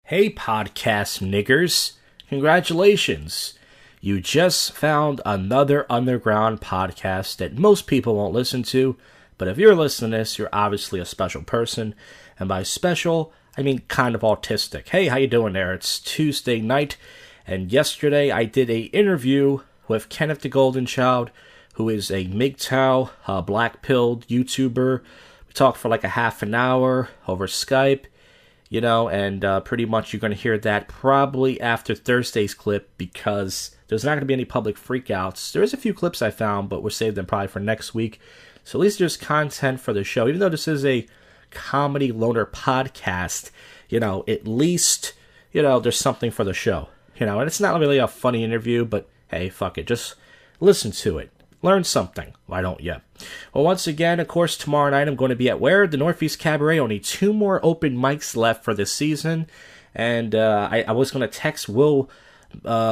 Hey podcast niggers, congratulations. You just found another underground podcast that most people won't listen to, but if you're listening to this, you're obviously a special person, and by special, I mean kind of autistic. Hey, how you doing there? It's Tuesday night, and yesterday I did a interview with Kenneth the Golden Child, who is a MGTOW, black-pilled YouTuber. We talked for like a half an hour over Skype. You know, and pretty much you're going to hear that probably after Thursday's clip because there's not going to be any public freakouts. There is a few clips I found, but we'll save them probably for next week. So at least there's content for the show. Even though this is a comedy loner podcast, you know, at least, you know, there's something for the show. You know, and it's not really a funny interview, but hey, fuck it. Just listen to it. Learn something. Why don't you? Well, once again, of course, tomorrow night I'm going to be at where? The Northeast Cabaret. Only 2 more open mics left for this season. And I was going to text Will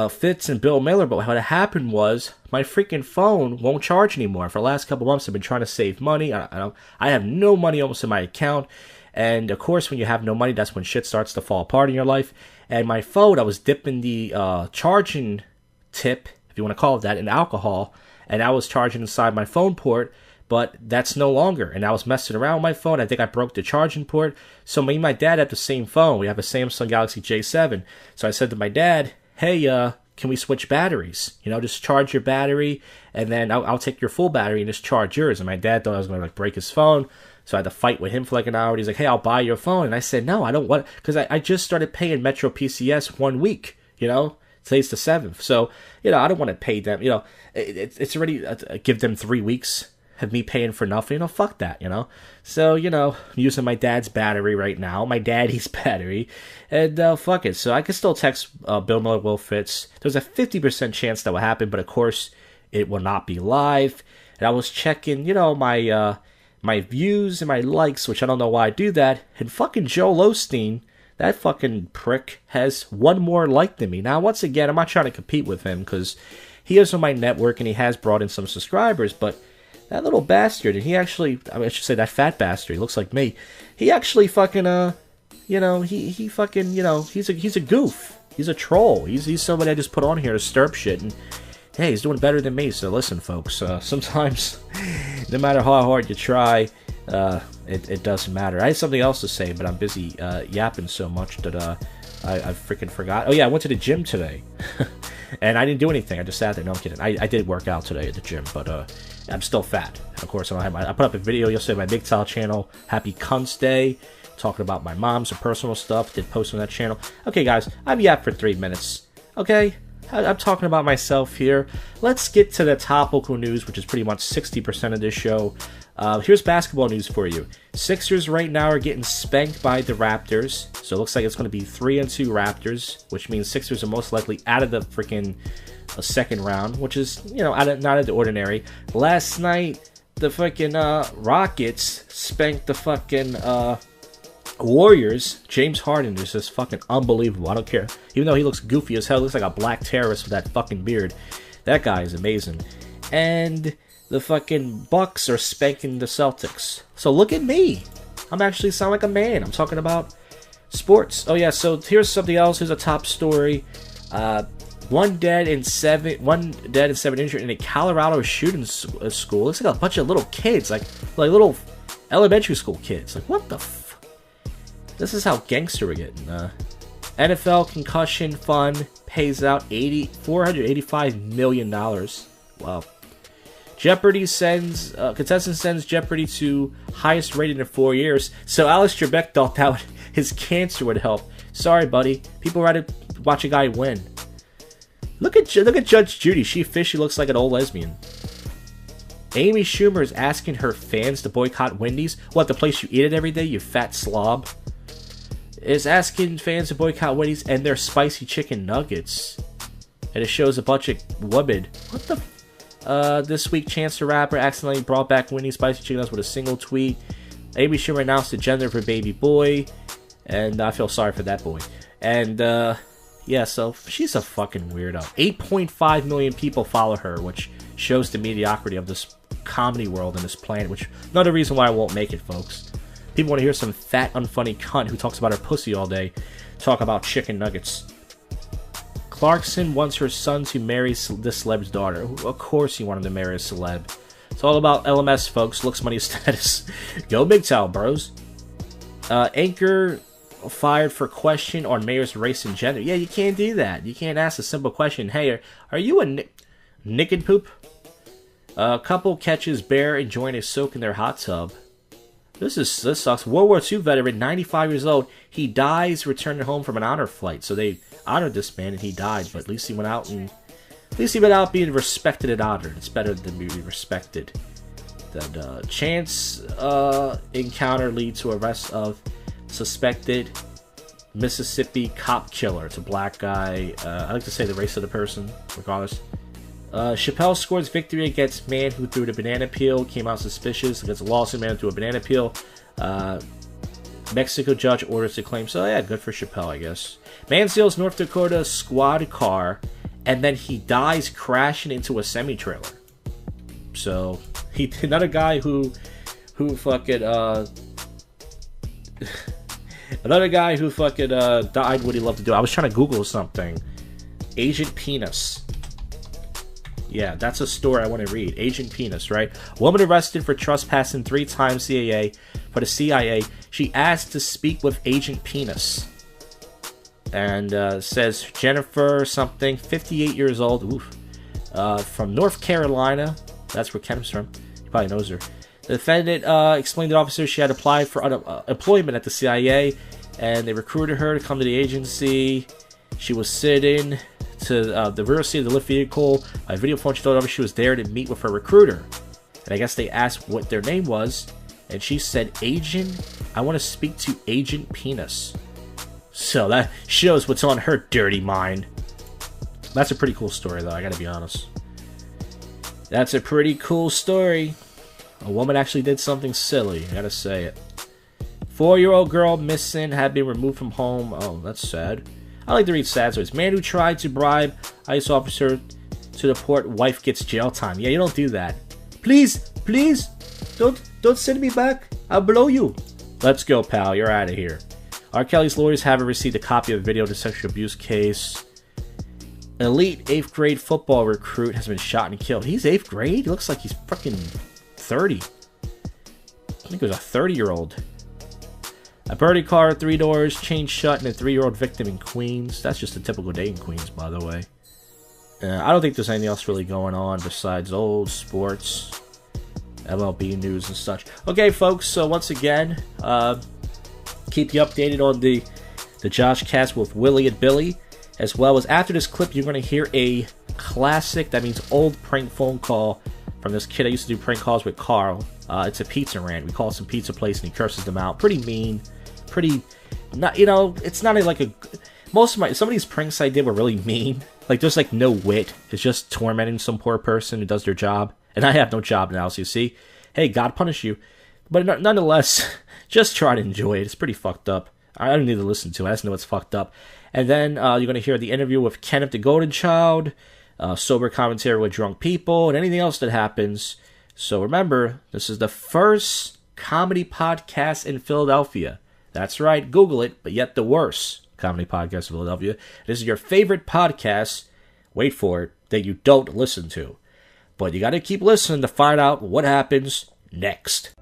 Fitz and Bill Miller, but what happened was my freaking phone won't charge anymore. For the last couple months, I've been trying to save money. I have no money almost in my account. And, of course, when you have no money, that's when shit starts to fall apart in your life. And my phone, I was dipping the charging tip, if you want to call it that, in alcohol. And I was charging inside my phone port, but that's no longer. And I was messing around with my phone. I think I broke the charging port. So me and my dad have the same phone. We have a Samsung Galaxy J7. So I said to my dad, hey, can we switch batteries? You know, just charge your battery, and then I'll take your full battery and just charge yours. And my dad thought I was going to break his phone. So I had to fight with him for like an hour. He's like, hey, I'll buy your phone. And I said, no, I don't want, because I just started paying Metro PCS 1 week, you know. Today's the 7th. So, you know, I don't want to pay them, you know, it's already, give them 3 weeks of me paying for nothing, you know, fuck that, you know. So, you know, I'm using my dad's battery right now, my daddy's battery, and fuck it. So I can still text Bill Miller, Will Fitz. There's a 50% chance that will happen, but of course, it will not be live. And I was checking, you know, my views and my likes, which I don't know why I do that, and fucking Joel Osteen, that fucking prick, has 1 more like than me. Now, once again, I'm not trying to compete with him because he is on my network and he has brought in some subscribers, but that little bastard, and he actually, I should say that fat bastard, he looks like me, he actually fucking, you know, he fucking, you know, he's a goof. He's a troll. He's somebody I just put on here to stir up shit, and hey, he's doing better than me, so listen, folks, sometimes, no matter how hard you try, it doesn't matter. I had something else to say, but I'm busy yapping so much that I freaking forgot. Oh yeah, I went to the gym today, and I didn't do anything. I just sat there. No, I'm kidding. I did work out today at the gym, but I'm still fat. Of course, I put up a video yesterday on my Big Tile channel. Happy Cunts Day, talking about my mom, some personal stuff. Did post on that channel. Okay, guys, I've yapped for 3 minutes. Okay. I'm talking about myself here. Let's get to the topical news, which is pretty much 60% of this show. Here's basketball news for you. Sixers right now are getting spanked by the Raptors. So it looks like it's going to be 3-2 Raptors, which means Sixers are most likely out of the freaking second round, which is, you know, not out of the ordinary. Last night, the fucking Rockets spanked the fucking Warriors. James Harden is just fucking unbelievable. I don't care. Even though he looks goofy as hell, looks like a black terrorist with that fucking beard. That guy is amazing. And the fucking Bucks are spanking the Celtics. So look at me. I'm actually sound like a man. I'm talking about sports. Oh yeah, so here's something else. Here's a top story. 1 dead and 7 injured in a Colorado shooting school. Looks like a bunch of little kids, like little elementary school kids. Like, what the This is how gangster we're getting. NFL concussion fund pays out $485 million. Wow. Jeopardy contestant sends Jeopardy to highest rating in 4 years. So Alex Trebek thought that his cancer would help. Sorry, buddy. People rather watch a guy win. Look at Judge Judy. She fishy looks like an old lesbian. Amy Schumer is asking her fans to boycott Wendy's. What, the place you eat it every day, you fat slob? Is asking fans to boycott Wendy's and their spicy chicken nuggets. And it shows a bunch of women. What the? This week, Chance the Rapper accidentally brought back Wendy's spicy chicken nuggets with a single tweet. Amy Schumer announced the gender of her baby boy. And I feel sorry for that boy. And, yeah, so she's a fucking weirdo. 8.5 million people follow her, which shows the mediocrity of this comedy world and this planet, which another reason why I won't make it, folks. People want to hear some fat, unfunny cunt who talks about her pussy all day talk about chicken nuggets. Clarkson wants her son to marry the celeb's daughter. Of course he wanted to marry a celeb. It's all about LMS, folks. Looks, money, status. Go Big Towel, bros. Anchor fired for question on mayor's race and gender. Yeah, you can't do that. You can't ask a simple question. Hey, are you a naked poop? A couple catches bear enjoying a soak in their hot tub. This sucks. World War II veteran, 95 years old. He dies returning home from an honor flight. So they honored this man and he died. But at least he went out being respected and honored. It's better than being respected. That chance encounter lead to arrest of suspected Mississippi cop killer. It's a black guy. I like to say the race of the person, regardless. Chappelle scores victory against man who threw the banana peel. Came out suspicious against a lawsuit man who threw a banana peel. Mexico judge orders the claim. So yeah, good for Chappelle, I guess. Man steals North Dakota squad car, and then he dies crashing into a semi-trailer. So another guy who fucking another guy who fucking died what he loved to do. I was trying to Google something. Agent Penis. Yeah, that's a story I want to read. Agent Penis, right? Woman arrested for trespassing 3 times for the CIA. She asked to speak with Agent Penis. And says Jennifer something, 58 years old, from North Carolina. That's where Ken's from. He probably knows her. The defendant explained to officers she had applied for employment at the CIA, and they recruited her to come to the agency. She was sitting to the rear seat of the lift vehicle. By video phone, she told them she was there to meet with her recruiter. And I guess they asked what their name was, and she said, Agent, I want to speak to Agent Penis. So that shows what's on her dirty mind. That's a pretty cool story, though, I gotta be honest. That's a pretty cool story. A woman actually did something silly, I gotta say it. 4-year-old girl missing, had been removed from home. Oh, that's sad. I like to read sad stories. Man who tried to bribe ICE officer to deport wife gets jail time. Yeah, you don't do that. Please, don't send me back. I'll blow you. Let's go, pal. You're out of here. R. Kelly's lawyers haven't received a copy of the video of the sexual abuse case. Elite 8th grade football recruit has been shot and killed. He's 8th grade? He looks like he's fucking 30. I think it was a 30-year-old. A birdie car, 3 doors, chained shut, and a 3-year-old victim in Queens. That's just a typical day in Queens, by the way. I don't think there's anything else really going on besides old sports, MLB news and such. Okay, folks, so once again, keep you updated on the JoshCast with Willie and Billy, as well as after this clip, you're going to hear a classic, that means old prank phone call from this kid I used to do prank calls with, Carl. It's a pizza rant. We call some pizza place and he curses them out. Pretty mean. Pretty, not, it's not like a, some of these pranks I did were really mean. Like, there's like no wit. It's just tormenting some poor person who does their job. And I have no job now, so you see. Hey, God punish you. But nonetheless, just try to enjoy it. It's pretty fucked up. I don't need to listen to it. I just know it's fucked up. And then you're going to hear the interview with Kenneth the Golden Child, sober commentary with drunk people, and anything else that happens. So remember, this is the first comedy podcast in Philadelphia. That's right, Google it, but yet the worst comedy podcast in Philadelphia. This is your favorite podcast, wait for it, that you don't listen to. But you got to keep listening to find out what happens next.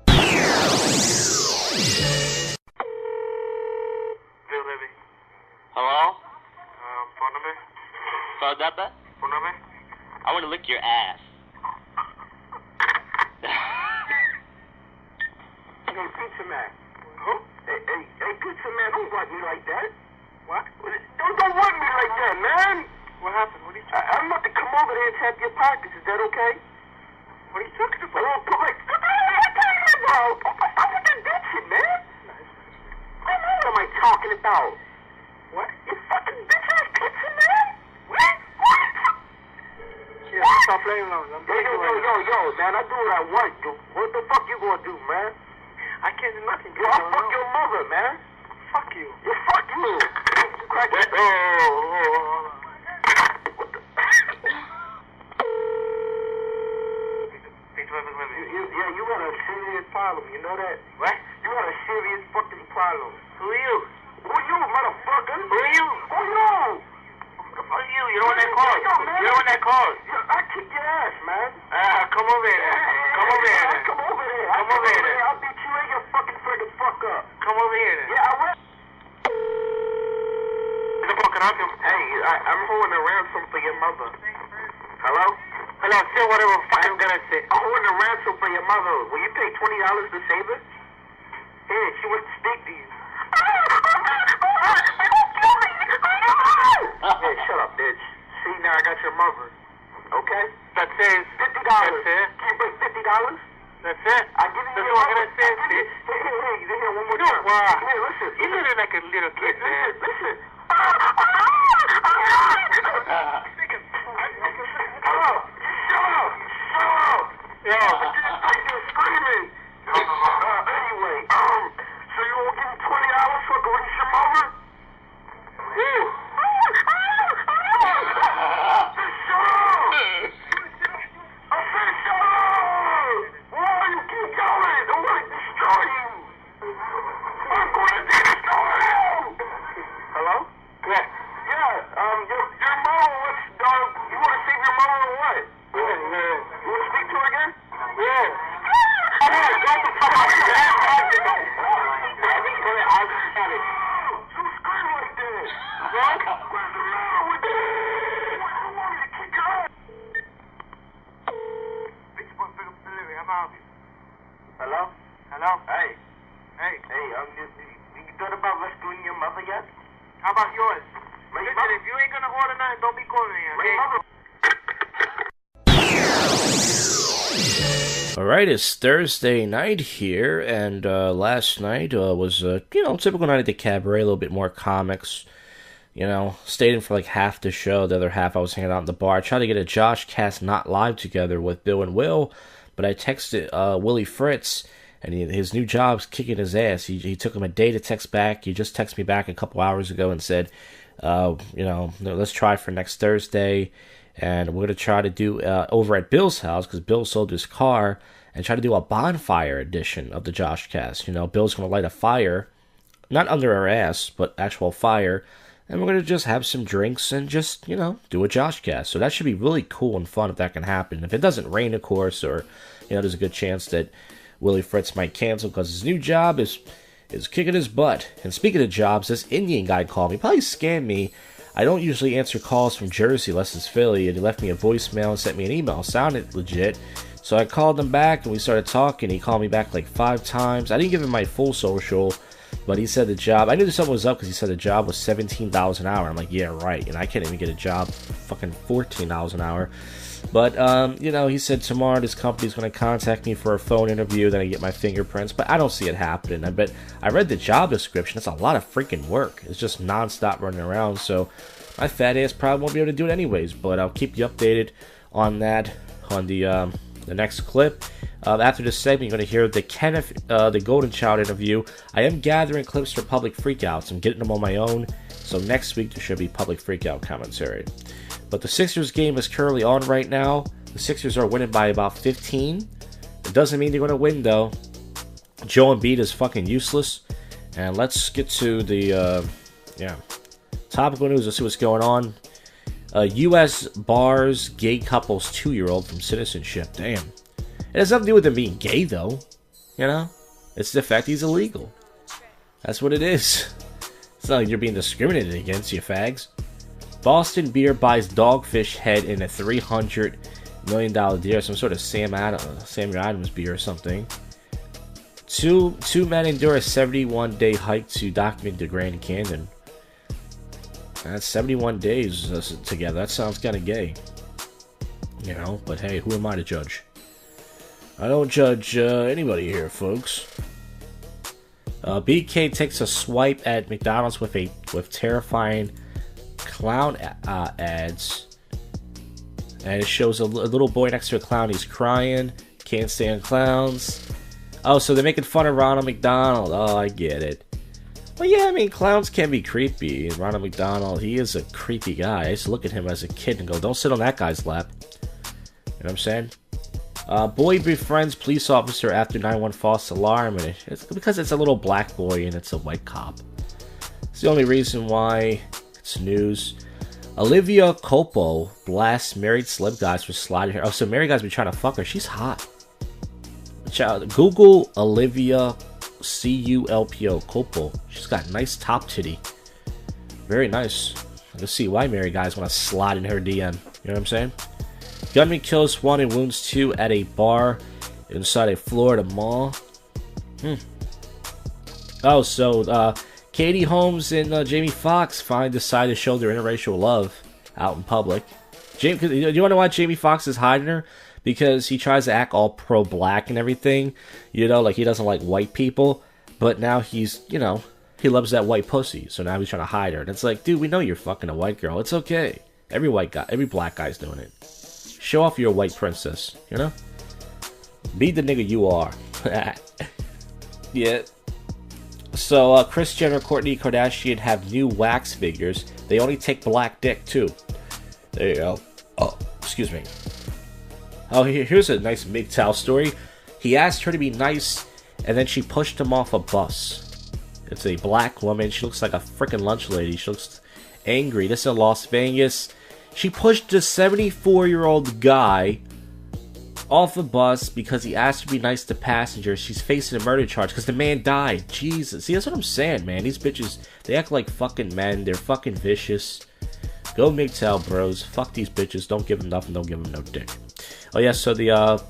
Hello? I want to lick your ass. Hey, pizza man. Who? Hey, pizza man, don't work me like that. What? Don't work me like that, man. What happened? What are you talking about? I'm about to come over there and tap your pockets. Is that okay? What are you talking about? What am I talking about? I'm with that bitch shit, man. What am I talking about? What? You fucking bitch-ass pizza man? What? Yeah, stop playing along. Yo, man, I do what I want. What the fuck you gonna do, man? I can't do nothing. Yo, I'll fuck your mother, man. Fuck you. Yo, fuck you. Crack it. Yeah, you got a serious problem. You know that? What? You got a serious You're on that call. I kick your ass, man. Come over here. Come over here. Come over here. Come over here. I'll beat you and your fucking friggin' fuck up. Come over here. Yeah, I will. Hey, I'm holding a ransom for your mother. Hello? Hello, say whatever I'm gonna say. I'm holding a ransom for your mother. Will you pay $20 to save her? Here, she wants to speak to you. Hey, shut up, bitch. See, now I got your mother. Okay? That's it. $50. That's it. Can you bring $50? That's it. I give you your mother. That's it, bitch. Hey, one more time. Hey, listen. You look like a little kid, man. Listen. Yo. You're screaming. Anyway, so you won't give me $20 for release your mother? Hello? Hello? Hey. Hey, you thought about rescuing your mother yet? How about yours? Listen, if you ain't gonna order nothing, don't be calling me, okay? All right, it's Thursday night here, and last night was, typical night at the Cabaret, a little bit more comics. Stayed in for like half the show. The other half I was hanging out in the bar. I tried to get a JoshCast Not Live together with Bill and Will, but I texted Willie Fritz, and his new job's kicking his ass. He took him a day to text back. He just texted me back a couple hours ago and said, let's try for next Thursday, and we're going to try to do over at Bill's house, because Bill sold his car, and try to do a bonfire edition of the JoshCast. Bill's going to light a fire, not under our ass, but actual fire, and we're going to just have some drinks and just, do a JoshCast. So that should be really cool and fun if that can happen. If it doesn't rain, of course, or, there's a good chance that Willie Fritz might cancel because his new job is kicking his butt. And speaking of jobs, this Indian guy called me. Probably scammed me. I don't usually answer calls from Jersey unless it's Philly, and he left me a voicemail and sent me an email. Sounded legit. So I called him back, and we started talking. He called me back like 5 times. I didn't give him my full social, but he said the job, I knew something was up because he said the job was $17 an hour. I'm like, yeah, right. And I can't even get a job fucking $14 an hour. But, he said tomorrow this company's going to contact me for a phone interview, then I get my fingerprints, but I don't see it happening. I read the job description. It's a lot of freaking work. It's just nonstop running around, so my fat ass probably won't be able to do it anyways, but I'll keep you updated on that on the next clip. After this segment, you're going to hear the Kenneth, the Golden Child interview. I am gathering clips for public freakouts. I'm getting them on my own, so next week there should be public freakout commentary. But the Sixers game is currently on right now. The Sixers are winning by about 15. It doesn't mean they're going to win, though. Joel Embiid is fucking useless. And let's get to the, topical news. Let's see what's going on. U.S. bars gay couple's 2-year-old from citizenship. Damn. It has nothing to do with him being gay, though. It's the fact he's illegal. That's what it is. It's not like you're being discriminated against, you fags. Boston Beer buys dogfish head in a $300 million deal. Some sort of Samuel Adams beer or something. Two men endure a 71-day hike to document the Grand Canyon. That's 71 days together. That sounds kind of gay. But hey, who am I to judge? I don't judge anybody here, folks. BK takes a swipe at McDonald's with terrifying clown ads, and it shows a little boy next to a clown. He's crying, can't stand clowns. Oh, so they're making fun of Ronald McDonald. Oh, I get it. Well, yeah, clowns can be creepy. Ronald McDonald, he is a creepy guy. I used to look at him as a kid and go, don't sit on that guy's lap. You know what I'm saying? Boy befriends police officer after 911 false alarm, and it's because it's a little black boy and it's a white cop. It's the only reason why it's news. Olivia Culpo blasts married celeb guys for sliding her. Oh, so married guys be trying to fuck her. She's hot. Google Olivia Culpo. Culpo. She's got nice top titty. Very nice. Let's see why married guys want to slide in her DM. You know what I'm saying? Gunman kills 1 and wounds 2 at a bar inside a Florida mall. Oh, so Katie Holmes and Jamie Foxx finally decided to show their interracial love out in public. Do you want to know why Jamie Foxx is hiding her? Because he tries to act all pro-black and everything. You know, like he doesn't like white people. But now he's, you know, he loves that white pussy. So now he's trying to hide her. And it's like, dude, we know you're fucking a white girl. It's okay. Every black guy's doing it. Show off your white princess, you know? Be the nigga you are. Yeah. So, Kris Jenner and Kourtney Kardashian have new wax figures. They only take black dick, too. There you go. Oh, excuse me. Oh, here's a nice MGTOW story. He asked her to be nice, and then she pushed him off a bus. It's a black woman. She looks like a freaking lunch lady. She looks angry. This is in Las Vegas. She pushed a 74-year-old guy off the bus because he asked her to be nice to passengers. She's facing a murder charge because the man died. Jesus. See, that's what I'm saying, man. These bitches, they act like fucking men. They're fucking vicious. Go MGTOW, bros. Fuck these bitches. Don't give them nothing. Don't give them no dick. Oh, yeah, so the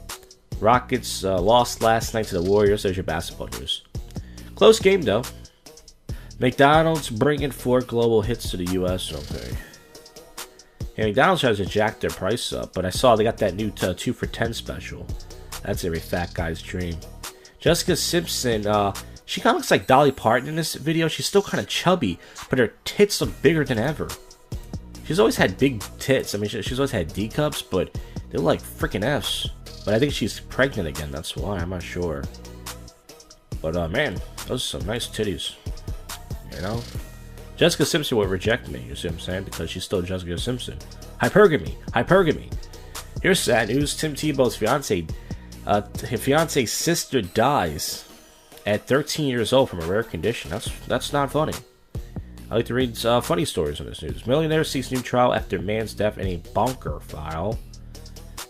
Rockets lost last night to the Warriors. There's your basketball news. Close game, though. McDonald's bringing 4 global hits to the U.S. Okay. Yeah, McDonald's tries to jack their price up, but I saw they got that new 2 for $10 special. That's every fat guy's dream. Jessica Simpson, she kind of looks like Dolly Parton in this video. She's still kind of chubby, but her tits look bigger than ever. She's always had big tits. I mean, she's always had D cups, but they look like freaking F's. But I think she's pregnant again. That's why. I'm not sure. But, man, those are some nice titties. You know? Jessica Simpson would reject me, you see what I'm saying? Because she's still Jessica Simpson. Hypergamy. Hypergamy. Here's sad news. Tim Tebow's his fiance's sister dies at 13 years old from a rare condition. That's not funny. I like to read funny stories on this news. Millionaire seeks new trial after man's death in a bunker file.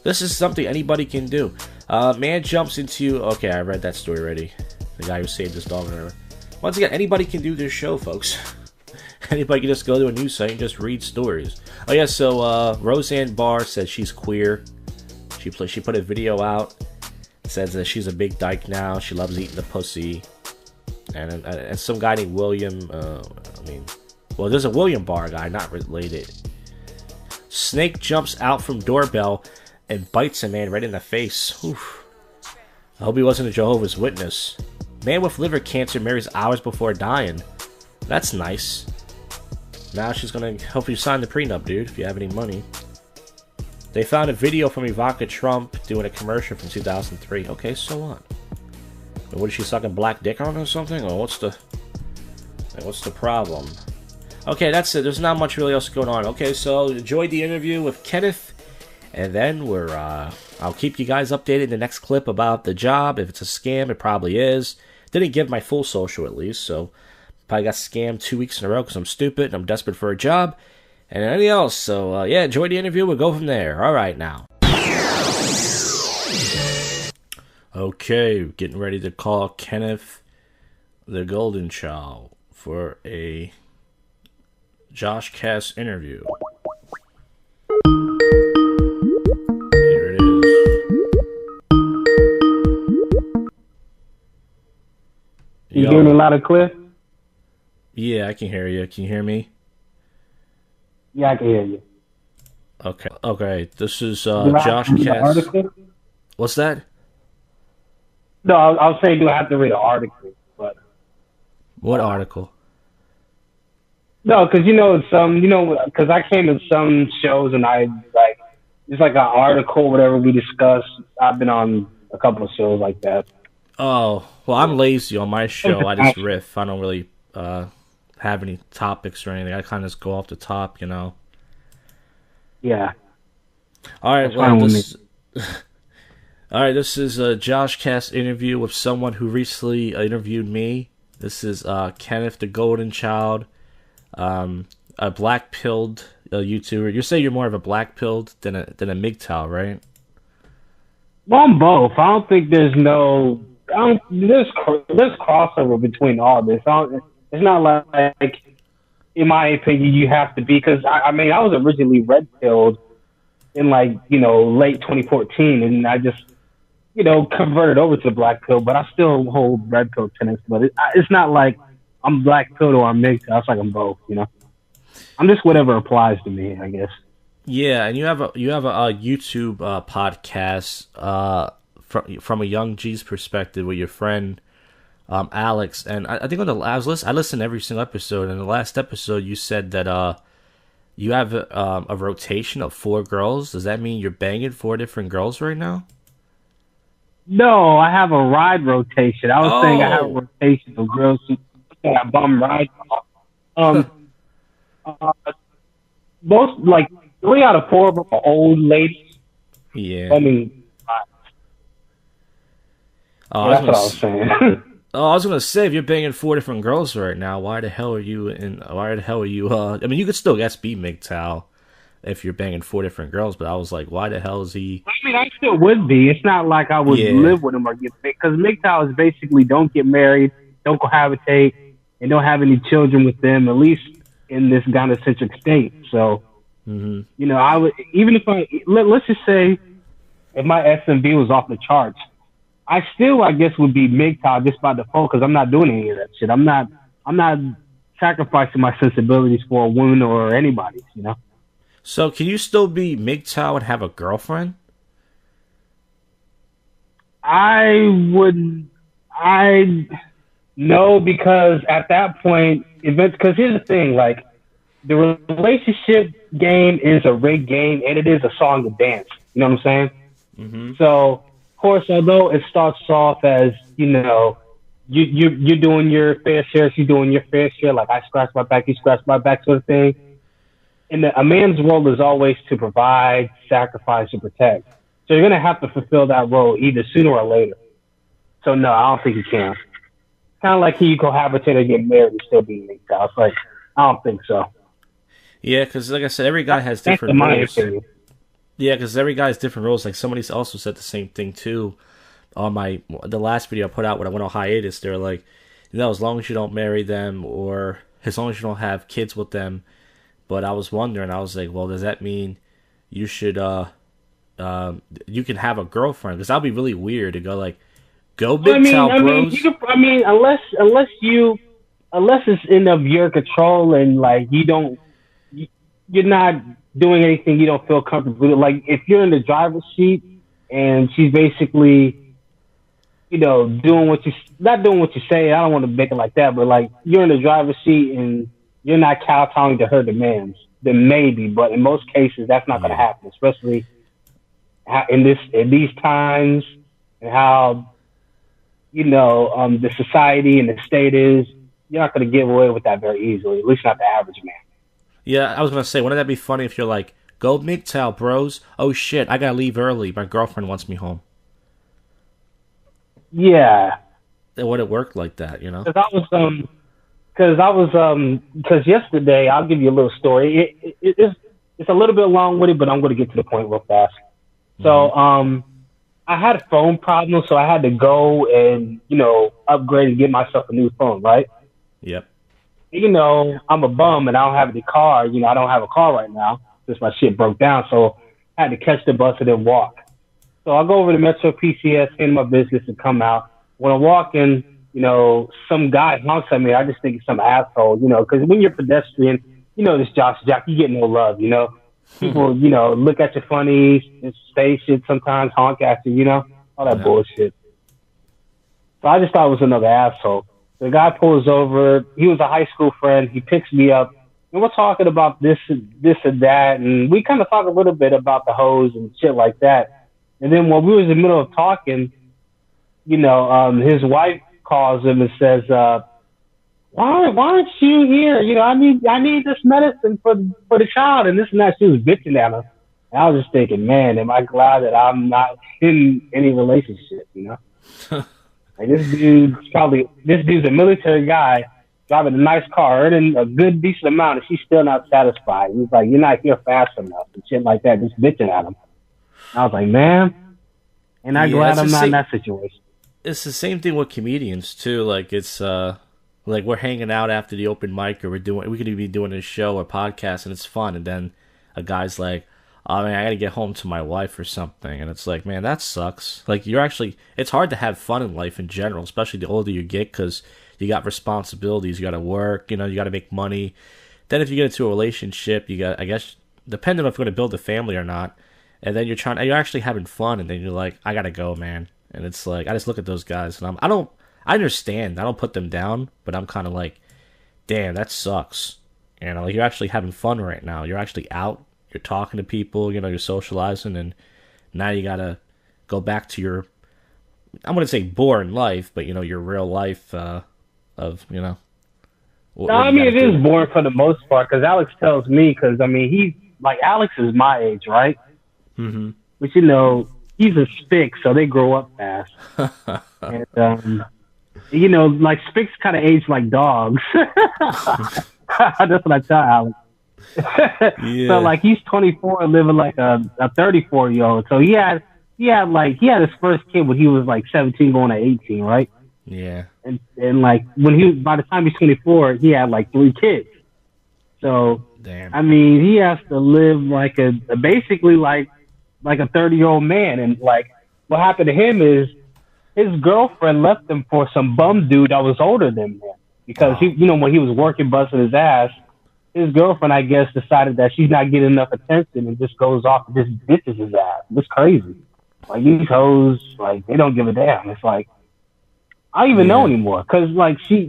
This is something anybody can do. Man jumps into... Okay, I read that story already. The guy who saved his dog. Whatever. Once again, anybody can do this show, folks. Anybody can just go to a news site and just read stories. Oh yeah, so Roseanne Barr says she's queer. She put a video out. Says that she's a big dyke now. She loves eating the pussy. And some guy named William. Well, there's a William Barr guy, not related. Snake jumps out from doorbell and bites a man right in the face. Oof. I hope he wasn't a Jehovah's Witness. Man with liver cancer marries hours before dying. That's nice. Now she's gonna help you sign the prenup, dude, if you have any money. They found a video from Ivanka Trump doing a commercial from 2003. Okay, so what? What is she sucking black dick on or something? Or what's the problem? Okay, that's it. There's not much really else going on. Okay, so enjoy the interview with Kenneth, and then I'll keep you guys updated in the next clip about the job. If it's a scam, it probably is. Didn't give my full social at least, so probably got scammed 2 weeks in a row because I'm stupid and I'm desperate for a job and anything else. So yeah, enjoy the interview. We'll go from there. All right, now. Okay, getting ready to call Kenneth the Golden Child for a JoshCast interview. Here it is. You hear me loud and clear? Yeah, I can hear you. Can you hear me? Yeah, I can hear you. Okay. This is JoshCast. What's that? No, I was saying, do I have to read an article? But what article? No, because because I came to some shows and it's like an article, whatever we discuss. I've been on a couple of shows like that. Oh, well, I'm lazy on my show. I just riff. I don't really have any topics or anything. I kind of just go off the top, you know. Yeah. All right. Well, this is a JoshCast interview with someone who recently interviewed me. This is Kenneth the Golden Child, a black-pilled YouTuber. You say you're more of a black pilled than a MGTOW, right? Well, I'm both. I don't think there's no. There's crossover between all this. It's not like, in my opinion, you have to be, because I mean, I was originally red pilled in late 2014, and I just converted over to the black pill, but I still hold red pill tenets. But it's not like I'm black pilled or I'm mixed. It's like I'm both. I'm just whatever applies to me, I guess. Yeah, and you have a YouTube podcast from a young G's perspective with your friend Alex, and I think I listened to every single episode. And the last episode, you said that you have a rotation of 4 girls. Does that mean you're banging 4 different girls right now? No, I have a ride rotation. I was saying I have a rotation of girls who bum ride. Most, like, 3 out of 4 of them are old ladies. Yeah. I mean, that's what I was saying. I was gonna say, if you're banging 4 different girls right now, why the hell are you? I mean, you could still be MGTOW if you're banging 4 different girls, but I was like, why the hell is he? I mean, I still would be. It's not like I would live with him or get married, because MGTOW is basically don't get married, don't cohabitate, and don't have any children with them, at least in this gynocentric state. So, I would, even if let's just say, if my SMV was off the charts, I still, I guess, would be MGTOW just by default, because I'm not doing any of that shit. I'm not sacrificing my sensibilities for a woman or anybody, So can you still be MGTOW and have a girlfriend? No, because at that point, because here's the thing, like, the relationship game is a rigged game, and it is a song and dance. You know what I'm saying? Mm-hmm. So, of course, although it starts off as, you're doing your fair share, she's doing your fair share, like I scratch my back, you scratch my back sort of thing. And a man's role is always to provide, sacrifice, and protect. So you're going to have to fulfill that role either sooner or later. So, no, I don't think you can. Kind of like you cohabitate or get married and still be MGTOW. It's like, I don't think so. Yeah, because like I said, every guy has different roles. Yeah, because every guy has different roles. Like, somebody also said the same thing, too, on the last video I put out when I went on hiatus. They're like, as long as you don't marry them, or as long as you don't have kids with them. But I was wondering, I was like, well, does that mean you should, you can have a girlfriend? Because that'd be really weird to go like, go MGTOW, bros. Unless it's in of your control, and like you're not doing anything you don't feel comfortable with. Like, if you're in the driver's seat and she's basically, doing not doing what you say. I don't want to make it like that, but like, you're in the driver's seat and you're not kowtowing to her demands, then maybe. But in most cases, that's not going to happen, especially in these times, and how the society and the state is. You're not going to give away with that very easily, at least not the average man. Yeah, I was going to say, wouldn't that be funny if you're like, go MGTOW, bros? Oh, shit, I got to leave early. My girlfriend wants me home. Yeah. It would have worked like that, Because yesterday, I'll give you a little story. It's a little bit long with it, but I'm going to get to the point real fast. Mm-hmm. So, I had a phone problem, so I had to go and, upgrade and get myself a new phone, right? Yep. I'm a bum and I don't have any car. I don't have a car right now since my shit broke down. So I had to catch the bus and then walk. So I'll go over to Metro PCS, handle my business, and come out. When I'm walking, some guy honks at me. I just think it's some asshole, because when you're pedestrian, this Josh Jack, you get no love, People, look at you funny, say shit sometimes, honk at you, all that bullshit. So I just thought it was another asshole. The guy pulls over. He was a high school friend. He picks me up, and we're talking about this and that, and we kind of talk a little bit about the hoes and shit like that. And then when we was in the middle of talking, his wife calls him and says, why aren't you here? I need this medicine for the child and this and that. She was bitching at him. And I was just thinking, man, am I glad that I'm not in any relationship, Like, this dude's a military guy driving a nice car, earning a good, decent amount, and she's still not satisfied. He's like, you're not here fast enough and shit like that, just bitching at him. And I was like, man, and I'm glad I'm not in that situation. It's the same thing with comedians too. Like it's like we're hanging out after the open mic, or we could be doing a show or podcast, and it's fun. And then a guy's like, "Oh man, I gotta get home to my wife or something," and it's like, man, that sucks. Like it's hard to have fun in life in general, especially the older you get, because you got responsibilities, you got to work, you got to make money. Then if you get into a relationship, you got, I guess, depending on if you're going to build a family or not, and then you're actually having fun, and then you're like, I gotta go, man. And it's like, I just look at those guys, and I understand, I don't put them down, but I'm kind of like, damn, that sucks. Like you're actually having fun right now. You're actually out. You're talking to people. You're socializing, and now you gotta go back to your, I'm gonna say boring life, but your real life No, I mean, it is boring for the most part, because Alex tells me, because I mean, he's like, Alex is my age, right? Mm-hmm. But he's a spick, so they grow up fast. And like spicks kind of age like dogs. That's what I tell Alex. Yeah. So like he's 24 living like a 34-year-old. So he had his first kid when he was like 17 going to 18, right? Yeah. And like by the time he's 24, he had like 3 kids. So damn. I mean, he has to live like basically like a 30-year-old man. And like what happened to him is his girlfriend left him for some bum dude that was older than him, because he, when he was working busting his ass, his girlfriend, I guess, decided that she's not getting enough attention and just goes off and just bitches his ass. It's crazy. Like these hoes, like they don't give a damn. It's like I don't even know anymore, because she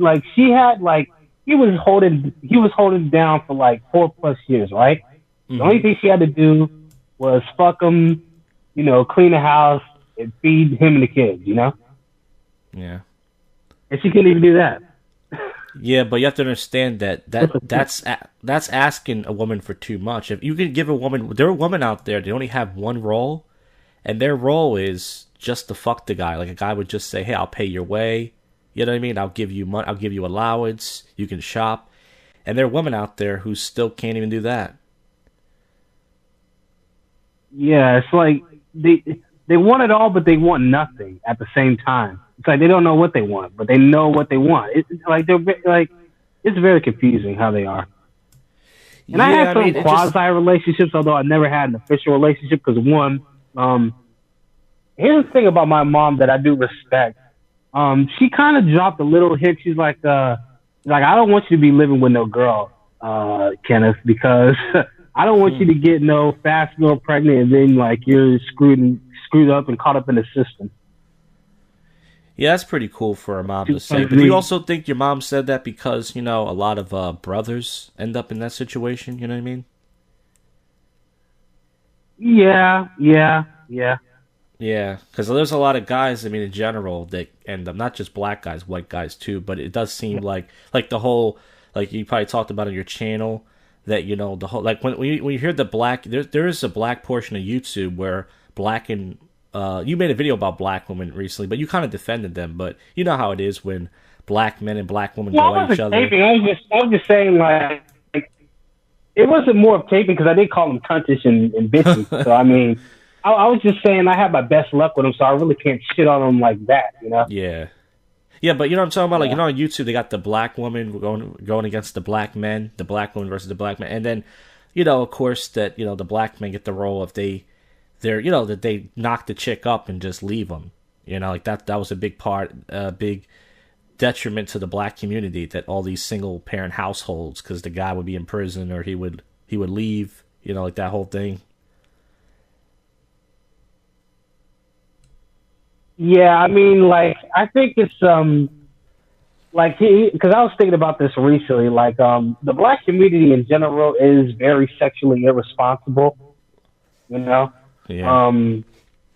had he was holding down for like 4+ years, right? Mm-hmm. The only thing she had to do was fuck him, clean the house and feed him and the kids, Yeah. And she couldn't even do that. Yeah, but you have to understand that's asking a woman for too much. If you can give there are women out there, they only have one role, and their role is just to fuck the guy. Like a guy would just say, "Hey, I'll pay your way." You know what I mean? I'll give you money. I'll give you allowance. You can shop. And there are women out there who still can't even do that. Yeah, it's like they want it all, but they want nothing at the same time. It's like they don't know what they want, but they know what they want. It's like it's very confusing how they are. And I had some quasi relationships, although I never had an official relationship. Because here's the thing about my mom that I do respect. She kind of dropped a little hint. She's like, I don't want you to be living with no girl, Kenneth, because I don't want you to get no fast girl pregnant and then like you're screwed up and caught up in the system. Yeah, that's pretty cool for a mom to say. But do you also think your mom said that because, a lot of brothers end up in that situation? You know what I mean? Yeah. Yeah, because there's a lot of guys, I mean, in general, that end up, not just black guys, white guys too, but it does seem like the whole, like you probably talked about on your channel, that, the whole, like when you hear the black, there is a black portion of YouTube where black and, you made a video about black women recently, but you kind of defended them, but you know how it is when black men and black women go at each other. I was just saying, like it wasn't more of taping, because I did call them cuntish and bitchy. So, I mean, I was just saying I had my best luck with them, so I really can't shit on them like that, Yeah. Yeah, but you know what I'm talking about? Like, on YouTube, they got the black woman going against the black men, the black woman versus the black men. And then, of course, that, the black men get the role if that they knock the chick up and just leave them. Like that was a big big detriment to the black community, that all these single parent households, because the guy would be in prison or he would leave, like that whole thing. Yeah, I mean, like, I think it's, like, because I was thinking about this recently, like, the black community in general is very sexually irresponsible, Yeah.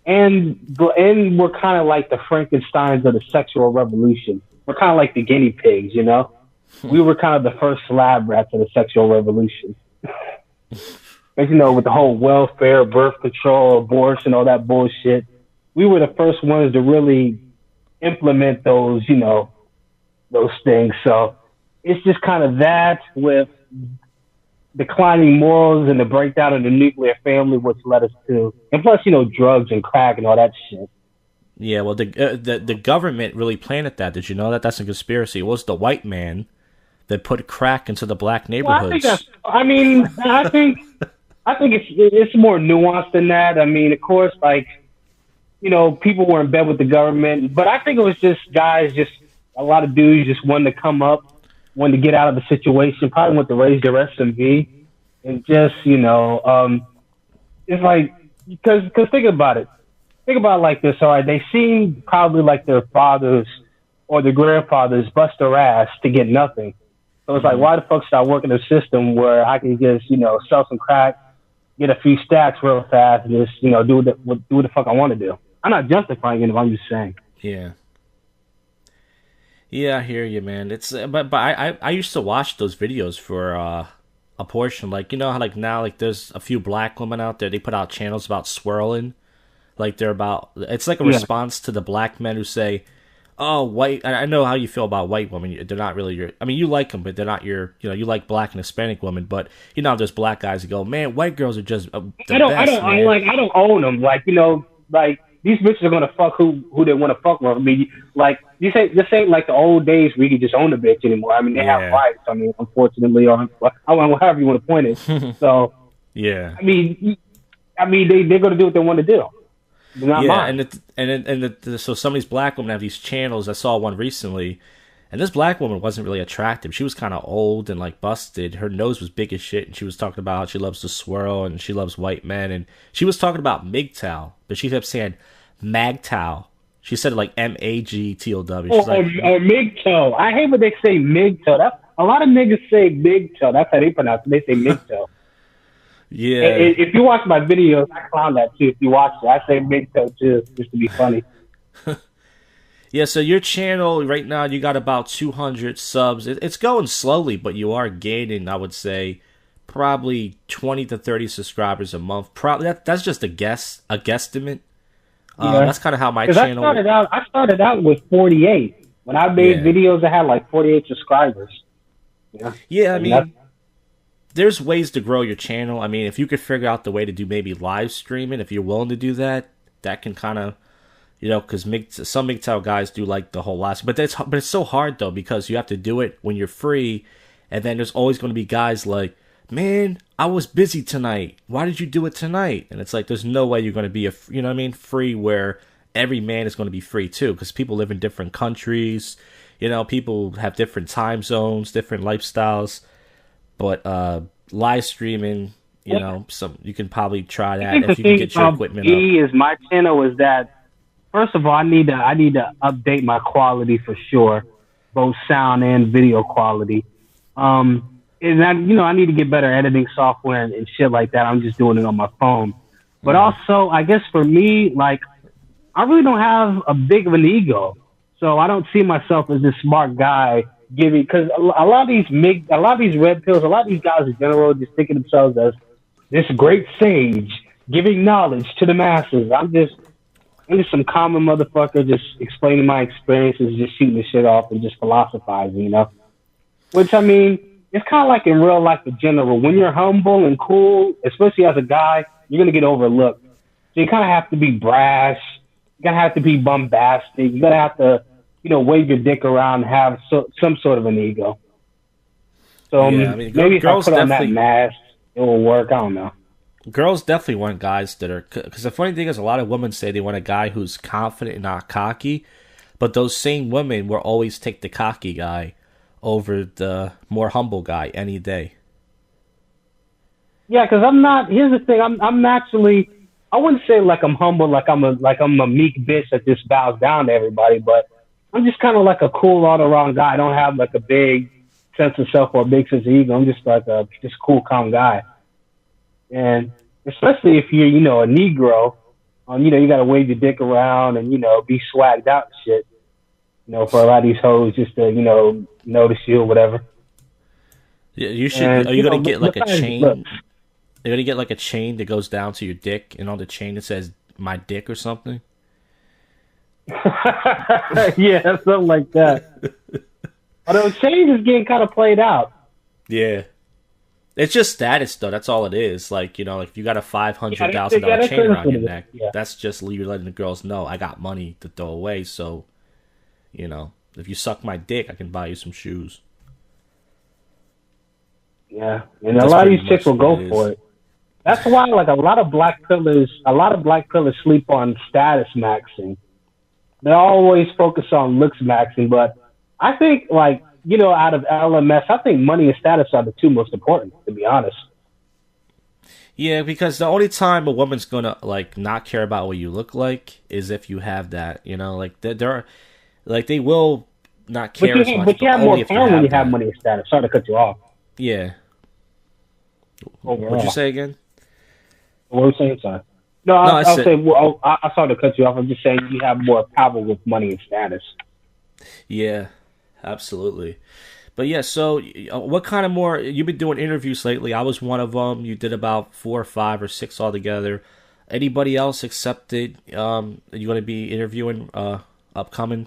And we're kind of like the Frankensteins of the sexual revolution. We're kind of like the guinea pigs, We were kind of the first lab rats of the sexual revolution. As with the whole welfare, birth control, abortion, all that bullshit. We were the first ones to really implement those, those things. So it's just kind of that with declining morals and the breakdown of the nuclear family, which led us to, and plus, drugs and crack and all that shit. Yeah, well, the government really planted that. Did you know that? That's a conspiracy. It was the white man that put crack into the black neighborhoods. Well, I think it's more nuanced than that. I mean, of course, people were in bed with the government, but I think it was just guys, a lot of dudes just wanted to come up, wanted to get out of the situation, probably wanted to raise their SMV, and just, it's like, because think about it. Think about it like this, all right? They seem probably like their fathers or their grandfathers bust their ass to get nothing. So it's like, why the fuck should I work in a system where I can just, sell some crack, get a few stacks real fast, and just, do what the fuck I want to do? I'm not justifying it, I'm just saying. Yeah. Yeah, I hear you, man. It's but I used to watch those videos for a portion, how now there's a few black women out there. They put out channels about swirling, it's like a response to the black men who say, "Oh, white." I know how you feel about white women. They're not really your. I mean, you like them, but they're not your. You like black and Hispanic women, but there's black guys who go, "Man, white girls are just the best." I don't own them. These bitches are gonna fuck who they want to fuck with. I mean, this ain't like the old days where you can just own a bitch anymore. I mean, they have rights. I mean, unfortunately, or however you want to point it. So, yeah. I mean, they're gonna do what they want to do. They're not mine. So some of these black women have these channels. I saw one recently, and this black woman wasn't really attractive. She was kind of old and busted. Her nose was big as shit, and she was talking about how she loves to swirl and she loves white men, and she was talking about MGTOW, but she kept saying MAGTOW. She said it like MAGTOW. She's MGTOW. I hate when they say MGTOW. A lot of niggas say MGTOW. That's how they pronounce it. They say MGTOW. Yeah. If you watch my videos, I clown that too. If you watch it, I say MGTOW too, just to be funny. Yeah, so your channel right now, you got about 200 subs. It's going slowly, but you are gaining, I would say, probably 20 to 30 subscribers a month. Probably that's just a guesstimate. That's kind of how my channel. I started out with 48. When I made videos, I had 48 subscribers. Yeah, I mean, there's ways to grow your channel. I mean, if you could figure out the way to do maybe live streaming, if you're willing to do that, that can kind of, because some MGTOW guys do the whole live stream. But it's so hard though, because you have to do it when you're free, and then there's always going to be guys like, "Man, I was busy tonight. Why did you do it tonight?" And it's like, there's no way you're going to be free where every man is going to be free too, because people live in different countries. People have different time zones, different lifestyles. But live streaming, you can probably try that if you can get your equipment up. Is my channel is that, first of all, I need to update my quality for sure, both sound and video quality. And I need to get better editing software and shit like that. I'm just doing it on my phone. But also, I guess for me, I really don't have a big of an ego, so I don't see myself as this smart guy because a lot of these red pills, a lot of these guys in general just think of themselves as this great sage giving knowledge to the masses. I'm just some common motherfucker just explaining my experiences, just shooting the shit off and just philosophizing, Which, I mean, it's kind of like in real life in general. When you're humble and cool, especially as a guy, you're going to get overlooked. So you kind of have to be brash. You're going to have to be bombastic. You're going to have to, wave your dick around and have some sort of an ego. So maybe if I put on that mask, it will work. I don't know. Girls definitely want guys that are... Because the funny thing is, a lot of women say they want a guy who's confident and not cocky, but those same women will always take the cocky guy over the more humble guy any day. Yeah, because I'm not... Here's the thing. I'm naturally... I wouldn't say I'm humble, I'm a meek bitch that just bows down to everybody, but I'm just kind of a cool all-around guy. I don't have a big sense of self or a big sense of ego. I'm just a cool, calm guy. And especially if you're, a Negro, you got to wave your dick around and, be swagged out and shit, for a lot of these hoes just to, notice you or whatever. Yeah, you should. Are you going to get a chain? You're going to get a chain that goes down to your dick, and on the chain it says "my dick" or something? Yeah, something like that. Although change is getting kind of played out. Yeah. It's just status, though. That's all it is. Like, like if you got a $500,000 that's chain around your it. neck, Yeah. that's just you letting the girls know I got money to throw away. So, if you suck my dick, I can buy you some shoes. Yeah, and a lot of these chicks will go for it. That's why, like, a lot of black pillars sleep on status maxing. They always focus on looks maxing, but I think, like, out of LMS, I think money and status are the two most important, to be honest. Yeah, because the only time a woman's gonna like not care about what you look like is if you have that. Like they will not care as much. But you have more fun when you have that. money and status. Sorry to cut you off. Yeah. Overall. What'd you say again? What were you saying, sorry? No, I'll say. Well, I sorry to cut you off. I'm just saying you have more power with money and status. Yeah, absolutely. But yeah, so what kind of more? You've been doing interviews lately. I was one of them. You did about 4 or 5 or 6 altogether. Anybody else accepted? Are you going to be interviewing upcoming?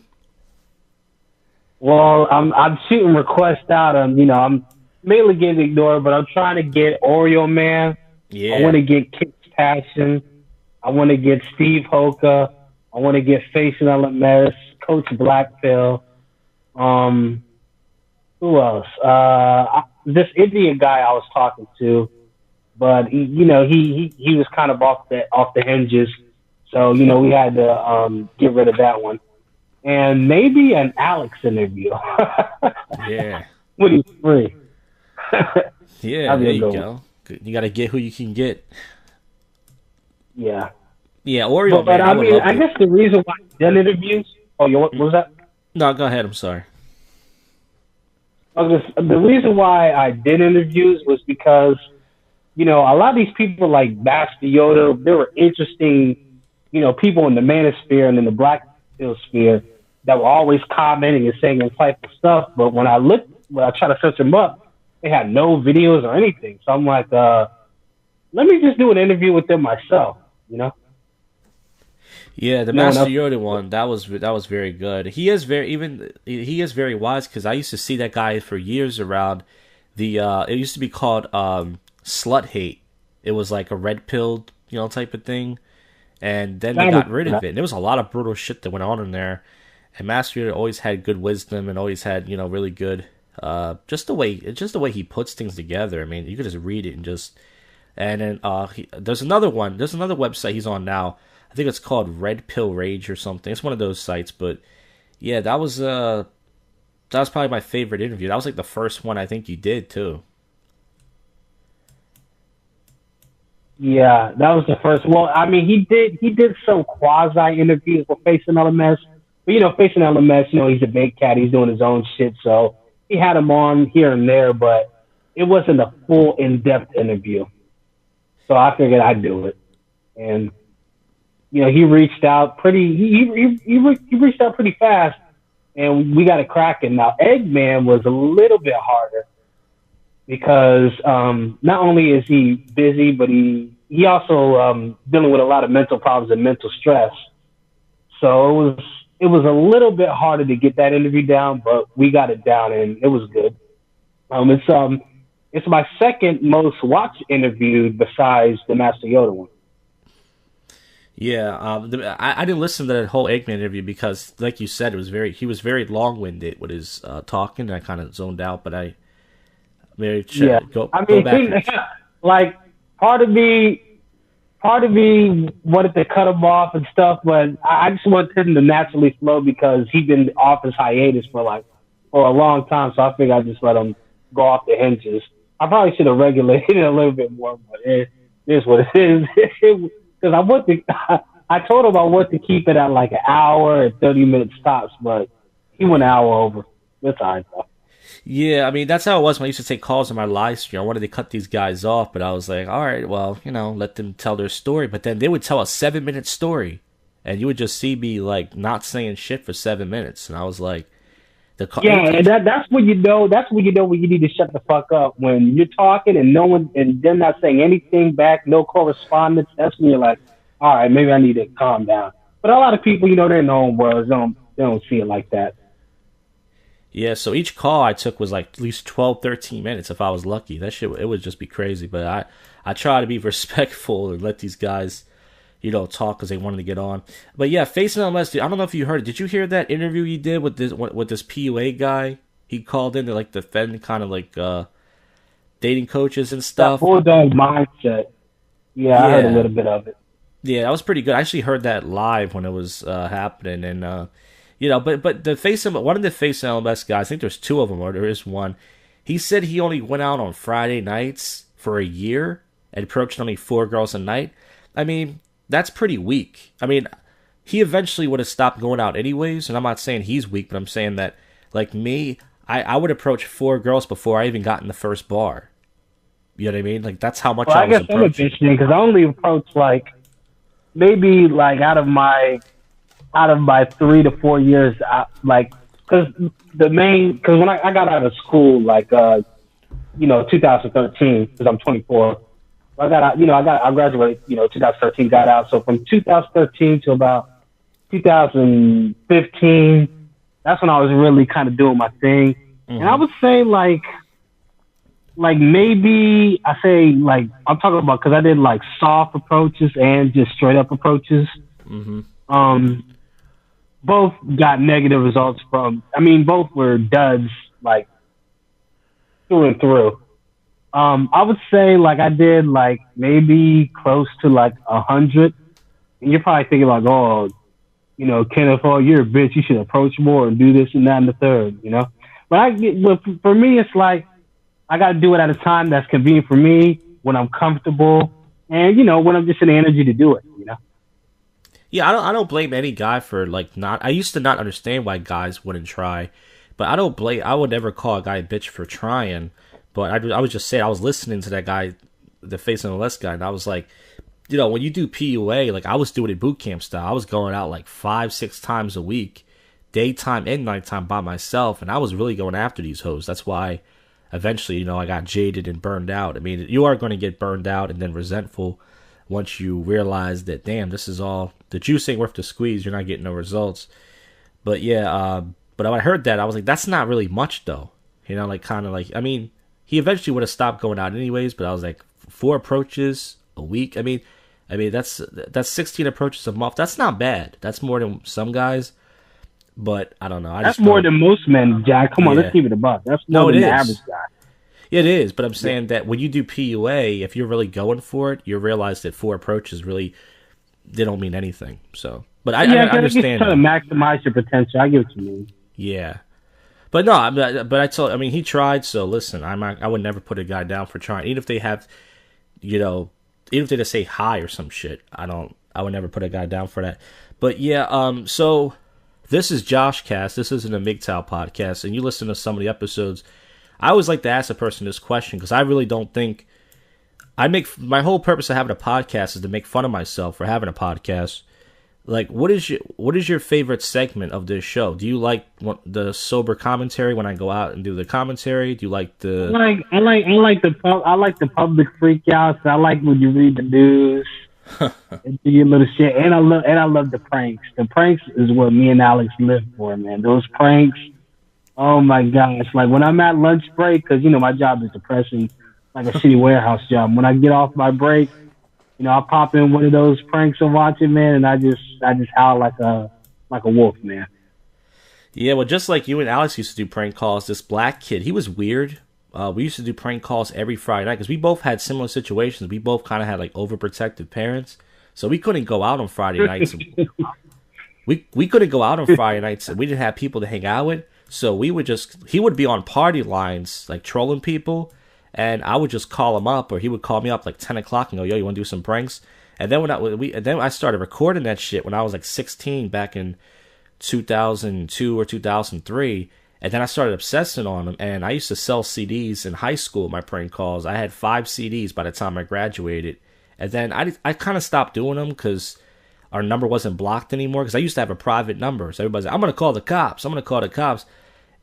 Well, I'm shooting requests out. I'm mainly getting ignored, but I'm trying to get Oreo Man. Yeah. I want to get Kix Passion. I want to get Steve Hoka. I want to get Facing LMS, Coach Blackpill. Who else? This Indian guy I was talking to, but he was kind of off the hinges, so we had to get rid of that one, and maybe an Alex interview. Yeah, when he's free. Yeah, there you go. You got to get who you can get. Yeah. Yeah, Oreo. But I guess the reason why I done interviews. Oh, what was that? No, go ahead. I'm sorry. The reason why I did interviews was because, a lot of these people like Master Yoda, they were interesting, people in the manosphere and in the black sphere that were always commenting and saying insightful stuff. But when I tried to search them up, they had no videos or anything. So I'm like, let me just do an interview with them myself, Yeah, the Master Yoda one that was very good. He is very wise because I used to see that guy for years around the. It used to be called Slut Hate. It was like a red pill type of thing, and then they got rid of it. And there was a lot of brutal shit that went on in there. And Master Yoda always had good wisdom and always had really good just the way he puts things together. I mean, you could just read it and just. And then there's another one. There's another website he's on now. I think it's called Red Pill Rage or something. It's one of those sites, but yeah, that was probably my favorite interview. That was like the first one I think you did too. Yeah, that was the first. Well, I mean, he did some quasi interviews with Facing LMS, but Facing LMS, he's a big cat. He's doing his own shit, so he had him on here and there, but it wasn't a full in-depth interview. So I figured I'd do it, and. He reached out he reached out pretty fast, and we got it cracking. Now, Eggman was a little bit harder because not only is he busy, but he also dealing with a lot of mental problems and mental stress. So it was a little bit harder to get that interview down, but we got it down, and it was good. It's my second most watched interview besides the Master Yoda one. Yeah, I didn't listen to that whole Eggman interview because, like you said, he was very long-winded with his talking, and I kind of zoned out. But go back. Like part of me wanted to cut him off and stuff, but I just wanted him to naturally flow because he'd been off his hiatus for a long time. So I figured I'd just let him go off the hinges. I probably should have regulated it a little bit more, but it is what it is. Because I told him I want to keep it at like an hour and 30 minutes tops, but he went an hour over. That's all right, though. Yeah, I mean, that's how it was when I used to take calls on my live stream. I wanted to cut these guys off, but I was like, all right, well, let them tell their story. But then they would tell a 7-minute story, and you would just see me, like, not saying shit for 7 minutes. And I was like... and that's when you know when you need to shut the fuck up. When you're talking and they're not saying anything back, no correspondence, that's when you're like, all right, maybe I need to calm down. But a lot of people, they're in their own worlds, they don't see it like that. Yeah, so each call I took was like at least 12, 13 minutes if I was lucky. That shit, it would just be crazy. But I try to be respectful and let these guys, talk because they wanted to get on. But yeah, facing MLS, dude, I don't know if you heard it. Did you hear that interview he did with this PUA guy? He called in to like defend kind of like dating coaches and stuff. That bulldog mindset. Yeah, I heard a little bit of it. Yeah, that was pretty good. I actually heard that live when it was happening, and but one of the Face MLS guys, I think there's two of them, or there is one. He said he only went out on Friday nights for a year and approached only 4 girls a night. I mean, that's pretty weak. I mean, he eventually would have stopped going out anyways, and I'm not saying he's weak, but I'm saying that, like me, I would approach 4 girls before I even got in the first bar. You know what I mean? Like, that's how much I was approaching. I guess I'm a bitch because I only approached, like, maybe, like, out of my 3 to 4 years, because when I got out of school, like, 2013, because I'm 24, I got out, I graduated, 2013, got out. So from 2013 to about 2015, that's when I was really kind of doing my thing. Mm-hmm. And I would say, like maybe I say, like, I'm talking about, because I did, like, soft approaches and just straight up approaches. Mm-hmm. Both got negative results both were duds, like, through and through. I would say, like, I did, like, maybe close to, like, 100. And you're probably thinking, like, oh, Kenneth, you're a bitch. You should approach more and do this and that and the third, But for me, it's like, I got to do it at a time that's convenient for me, when I'm comfortable, and, when I'm just in the energy to do it, Yeah, I don't blame any guy for, like, not... I used to not understand why guys wouldn't try, but I would never call a guy a bitch for trying, but I was just saying, I was listening to that guy, the Face MLS guy, and I was like, when you do PUA, like, I was doing it boot camp style. I was going out, like, 5-6 times a week, daytime and nighttime by myself, and I was really going after these hoes. That's why... Eventually, I got jaded and burned out. I mean, you are going to get burned out and then resentful once you realize that, damn, this is all, the juice ain't worth the squeeze. You're not getting no results. But yeah, but when I heard that, I was like, that's not really much though. I mean, he eventually would have stopped going out anyways, but I was like, 4 approaches a week. I mean, that's 16 approaches a month. That's not bad. That's more than some guys. But I don't know. That's more than most men, Jack. Come on, let's give it a buck. That's more than the average guy. It is, but I'm saying that when you do PUA, if you're really going for it, you realize that 4 approaches really, they don't mean anything. So, but I understand. Trying to maximize your potential. I get what you mean. Yeah, but no, but he tried. So listen, I would never put a guy down for trying, even if they have, even if they just say hi or some shit. I would never put a guy down for that. But yeah, so. This is JoshCast. This isn't a MGTOW podcast, and you listen to some of the episodes. I always like to ask a person this question because I really don't think my whole purpose of having a podcast is to make fun of myself for having a podcast. Like, what is your favorite segment of this show? Do you like the sober commentary when I go out and do the commentary? Do you like the? I like the public freakouts. I like when you read the news. And do your little shit, and I love the pranks. The pranks is what me and Alex live for, man. Those pranks, oh my gosh! Like when I'm at lunch break, because my job is depressing, like a shitty warehouse job. When I get off my break, I pop in one of those pranks and watch it, man, and I just howl like a wolf, man. Yeah, well, just like you and Alex used to do prank calls, this black kid, he was weird. We used to do prank calls every Friday night because we both had similar situations. We both kind of had like overprotective parents, so we couldn't go out on Friday nights. we couldn't go out on Friday nights, and we didn't have people to hang out with. So he would be on party lines like trolling people, and I would just call him up, or he would call me up like 10 o'clock and go, "Yo, you want to do some pranks?" And then then I started recording that shit when I was like 16 back in 2002 or 2003. And then I started obsessing on them, and I used to sell CDs in high school, my prank calls. I had 5 CDs by the time I graduated. And then I kind of stopped doing them because our number wasn't blocked anymore, because I used to have a private number. So everybody's like, I'm going to call the cops.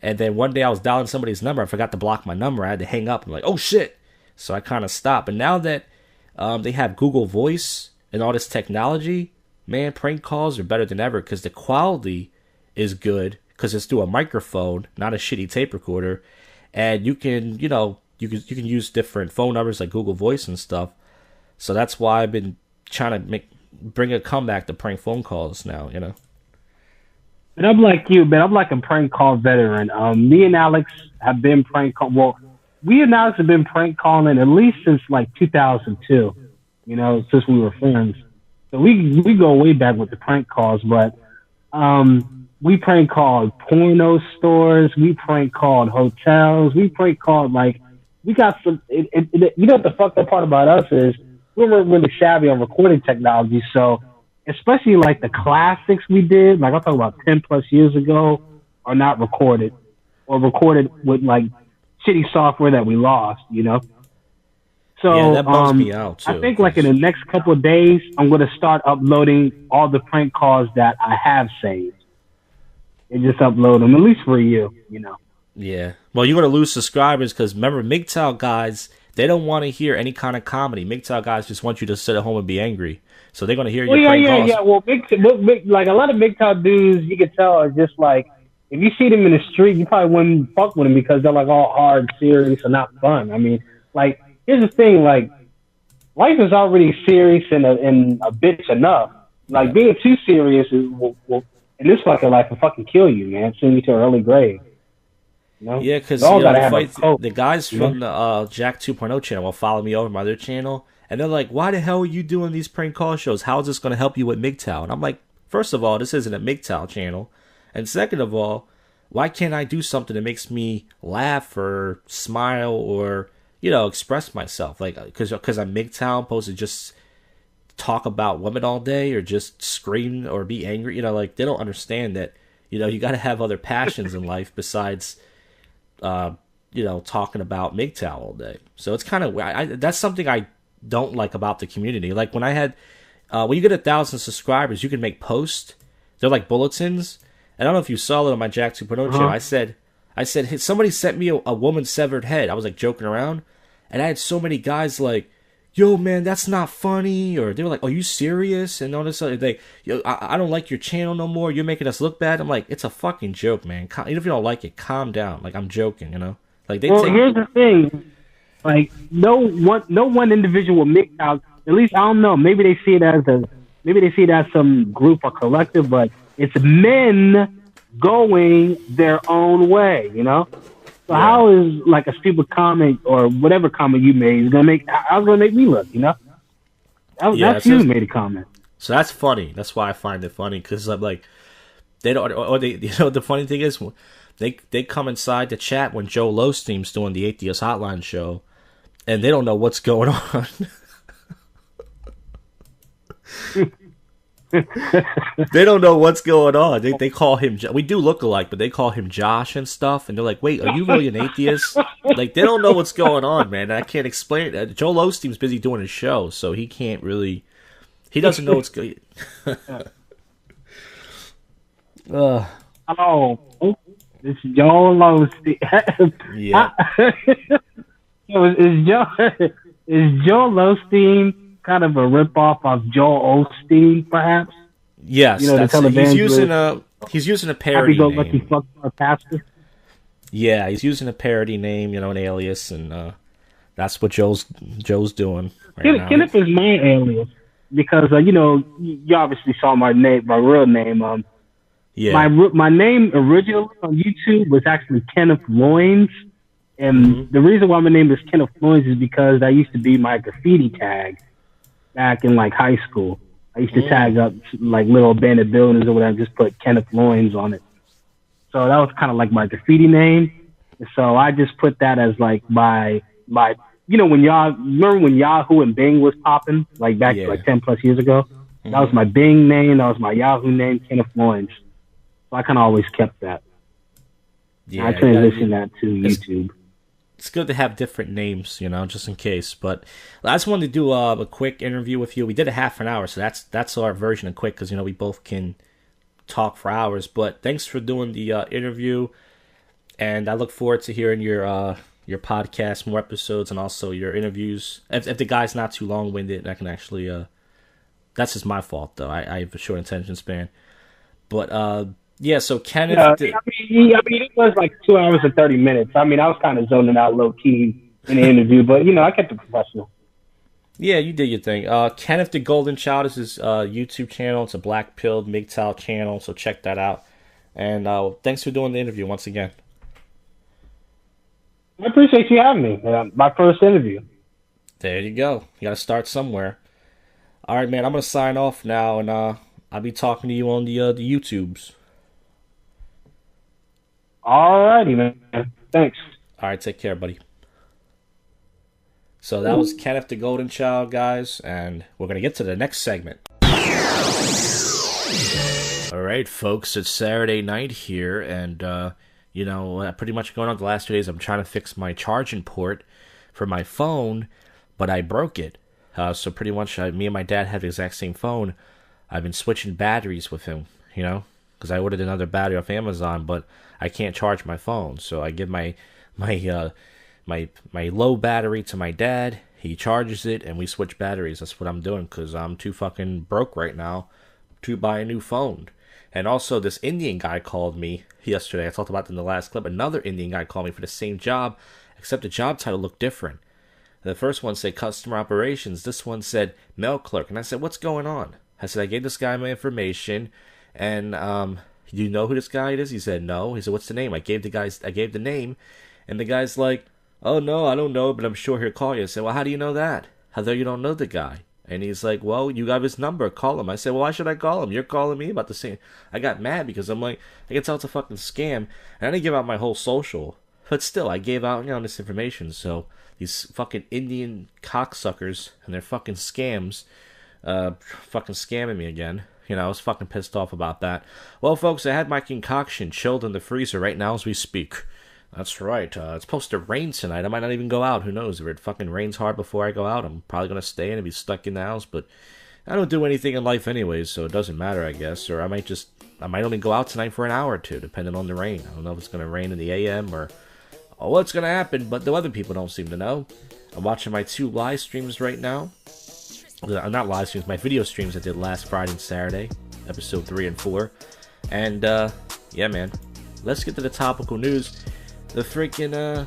And then one day I was dialing somebody's number. I forgot to block my number. I had to hang up. I'm like, oh, shit. So I kind of stopped. And now that they have Google Voice and all this technology, man, prank calls are better than ever because the quality is good because it's through a microphone, not a shitty tape recorder, and you can you can use different phone numbers like Google Voice and stuff. So that's why I've been trying to bring a comeback to prank phone calls now. But I'm like you, but I'm like a prank call veteran. Me and Alex have been prank call. Well, we and Alex have been prank calling at least since like 2002. Since we were friends. So we go way back with the prank calls. But we prank called porno stores. We prank called hotels. We prank called we got some. You know what the fucked up part about us is we weren't really savvy on recording technology. So especially like the classics we did, like I'm talking about 10 plus years ago, are not recorded or recorded with like shitty software that we lost. So yeah, that bums me out too. I think like in the next couple of days, I'm going to start uploading all the prank calls that I have saved and just upload them, at least for you. Yeah. Well, you're going to lose subscribers because remember, MGTOW guys, they don't want to hear any kind of comedy. MGTOW guys just want you to sit at home and be angry. So they're going to hear your prank calls. Yeah. Well, like a lot of MGTOW dudes, you can tell are just like, if you see them in the street, you probably wouldn't fuck with them because they're like all hard, serious, and not fun. I mean, like, here's the thing, like, life is already serious and a bitch enough. Like, being too serious will in this fucking life will fucking kill you, man. Send you to an early grave. Yeah, because the guys from the Jack 2.0 channel will follow me over my other channel, and they're like, why the hell are you doing these prank call shows? How is this going to help you with MGTOW? And I'm like, first of all, this isn't a MGTOW channel. And second of all, why can't I do something that makes me laugh or smile or, express myself? Like, because I'm MGTOW, I'm supposed to just talk about women all day or just scream or be angry. Like, they don't understand that, you got to have other passions in life besides, talking about MGTOW all day. So it's kind of, that's something I don't like about the community. Like, when I had, when you get 1,000 subscribers, you can make posts. They're like bulletins. And I don't know if you saw it on my Jack 2.0 channel. I said, hey, somebody sent me a woman's severed head. I was like joking around. And I had so many guys like, yo, man, that's not funny. Or they were like, are you serious? And all this other thing. I don't like your channel no more. You're making us look bad. I'm like, it's a fucking joke, man. Even if you don't like it, calm down. Like, I'm joking, Like, here's the thing. Like, no one individual will make out. At least, I don't know. Maybe they see it as some group or collective, but it's men going their own way, So how is like a stupid comment or whatever comment you made is gonna make me look, That's you who made a comment. So that's funny. That's why I find it funny because I'm like, they don't. Or they, the funny thing is, they come inside the chat when Joe Lostein's doing the Atheist Hotline show, and they don't know what's going on. They don't know what's going on. They call him. We do look alike, but they call him Josh and stuff. And they're like, "Wait, are you really an atheist?" Like, they don't know what's going on, man. I can't explain it. Joel Osteen's busy doing his show, so he can't really. He doesn't know what's going. Hello, it's Joel Osteen. Yeah. Is Joel Osteen kind of a ripoff of Joel Osteen, perhaps? Yes, he's using a parody name. Pastor. Yeah, he's using a parody name, an alias, and that's what Joe's doing right now. Kenneth is my alias because you obviously saw my real name. Yeah. My name originally on YouTube was actually Kenneth Loins, and the reason why my name is Kenneth Loins is because that used to be my graffiti tag back in like high school. I used to tag up like little abandoned buildings or whatever, just put Kenneth Loins on it. So that was kind of like my graffiti name. And so I just put that as like my when remember when Yahoo and Bing was popping like back like 10 plus years ago? That was my Bing name. That was my Yahoo name, Kenneth Loins. So I kind of always kept that. Yeah, I transitioned that to YouTube. It's good to have different names, just in case. But I just wanted to do a quick interview with you. We did a half an hour, so that's our version of quick because, we both can talk for hours. But thanks for doing the interview, and I look forward to hearing your podcast, more episodes, and also your interviews. If the guy's not too long-winded, I can actually... that's just my fault, though. I have a short attention span. But Yeah, so Kenneth Yeah, did. it was like 2 hours and 30 minutes. I mean, I was kind of zoning out low key in the interview, but I kept it professional. Yeah, you did your thing. Kenneth the Golden Child is his YouTube channel. It's a black pilled MGTOW channel, so check that out. And thanks for doing the interview once again. I appreciate you having me. My first interview. There you go. You got to start somewhere. All right, man. I'm gonna sign off now, and I'll be talking to you on the YouTubes. Alrighty, man. Thanks. All right, take care, buddy. So that was Kenneth the Golden Child, guys, and we're gonna get to the next segment. All right, folks, it's Saturday night here, and pretty much going on the last 2 days. I'm trying to fix my charging port for my phone, but I broke it. So pretty much, me and my dad have the exact same phone. I've been switching batteries with him, because I ordered another battery off Amazon, but I can't charge my phone. So I give my low battery to my dad. He charges it, and we switch batteries. That's what I'm doing, because I'm too fucking broke right now to buy a new phone. And also, this Indian guy called me yesterday. I talked about it in the last clip. Another Indian guy called me for the same job, except the job title looked different. The first one said customer operations. This one said mail clerk. And I said, what's going on? I said, I gave this guy my information, and do you know who this guy is? He said, no. He said, what's the name? I gave the name, and the guy's like, oh, no, I don't know, but I'm sure he'll call you. I said, well, how do you know that? How though you don't know the guy? And he's like, well, you got his number. Call him. I said, well, why should I call him? You're calling me about the same. I got mad because I'm like, I can tell it's a fucking scam. And I didn't give out my whole social. But still, I gave out, this information. So these fucking Indian cocksuckers and their fucking scams, fucking scamming me again. I was fucking pissed off about that. Well, folks, I had my concoction chilled in the freezer right now as we speak. That's right. It's supposed to rain tonight. I might not even go out. Who knows? If it fucking rains hard before I go out, I'm probably going to stay in and be stuck in the house. But I don't do anything in life anyways, so it doesn't matter, I guess. Or I might only go out tonight for an hour or two, depending on the rain. I don't know if it's going to rain in the AM or what's going to happen, but the other people don't seem to know. I'm watching my 2 live streams right now. Not live streams, my video streams I did last Friday and Saturday, episode 3 and 4. And, yeah, man. Let's get to the topical news. The freaking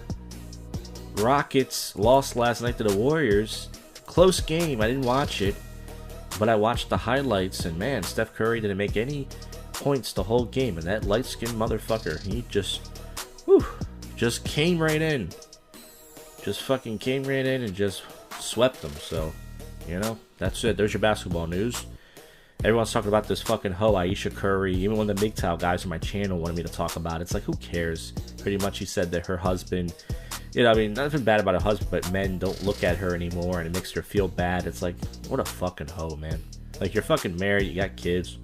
Rockets lost last night to the Warriors. Close game. I didn't watch it, but I watched the highlights. And man, Steph Curry didn't make any points the whole game. And that light-skinned motherfucker, he just came right in. Just fucking came right in and just swept them. So, that's it. There's your basketball news. Everyone's talking about this fucking hoe, Aisha Curry. Even when the MGTOW guys on my channel wanted me to talk about it, it's like, who cares? Pretty much he said that her husband, nothing bad about her husband, but men don't look at her anymore, and it makes her feel bad. It's like, what a fucking hoe, man. Like, you're fucking married, you got kids.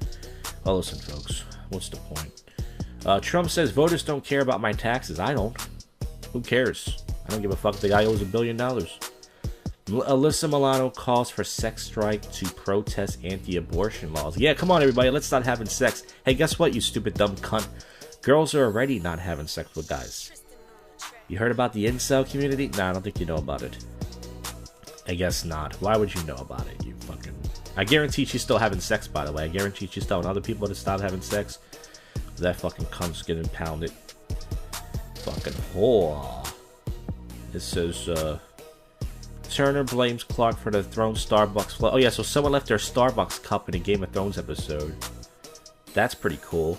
Well, listen, folks, what's the point? Trump says voters don't care about my taxes. I don't. Who cares? I don't give a fuck. The guy owes $1 billion. Alyssa Milano calls for sex strike to protest anti-abortion laws. Yeah, come on, everybody. Let's start having sex. Hey, guess what, you stupid dumb cunt? Girls are already not having sex with guys. You heard about the incel community? Nah, I don't think you know about it. I guess not. Why would you know about it, you fucking... I guarantee she's still having sex, by the way. I guarantee she's telling other people to stop having sex. That fucking cunt's getting pounded. Fucking whore. It says, Turner blames Clark for the thrown Starbucks flood. Oh yeah, so someone left their Starbucks cup in a Game of Thrones episode. That's pretty cool.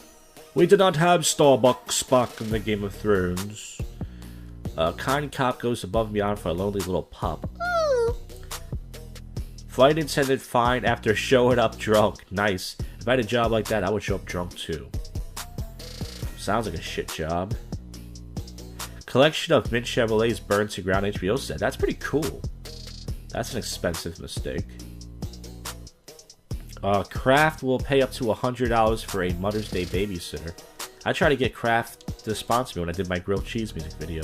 We did not have Starbucks Spock in the Game of Thrones. Kind cop goes above and beyond for a lonely little pup. Flight attendant fined after showing up drunk. Nice. If I had a job like that, I would show up drunk too. Sounds like a shit job. Collection of mint Chevrolets burned to ground, HBO said. That's pretty cool. That's an expensive mistake. Kraft will pay up to $100 for a Mother's Day babysitter. I tried to get Kraft to sponsor me when I did my grilled cheese music video.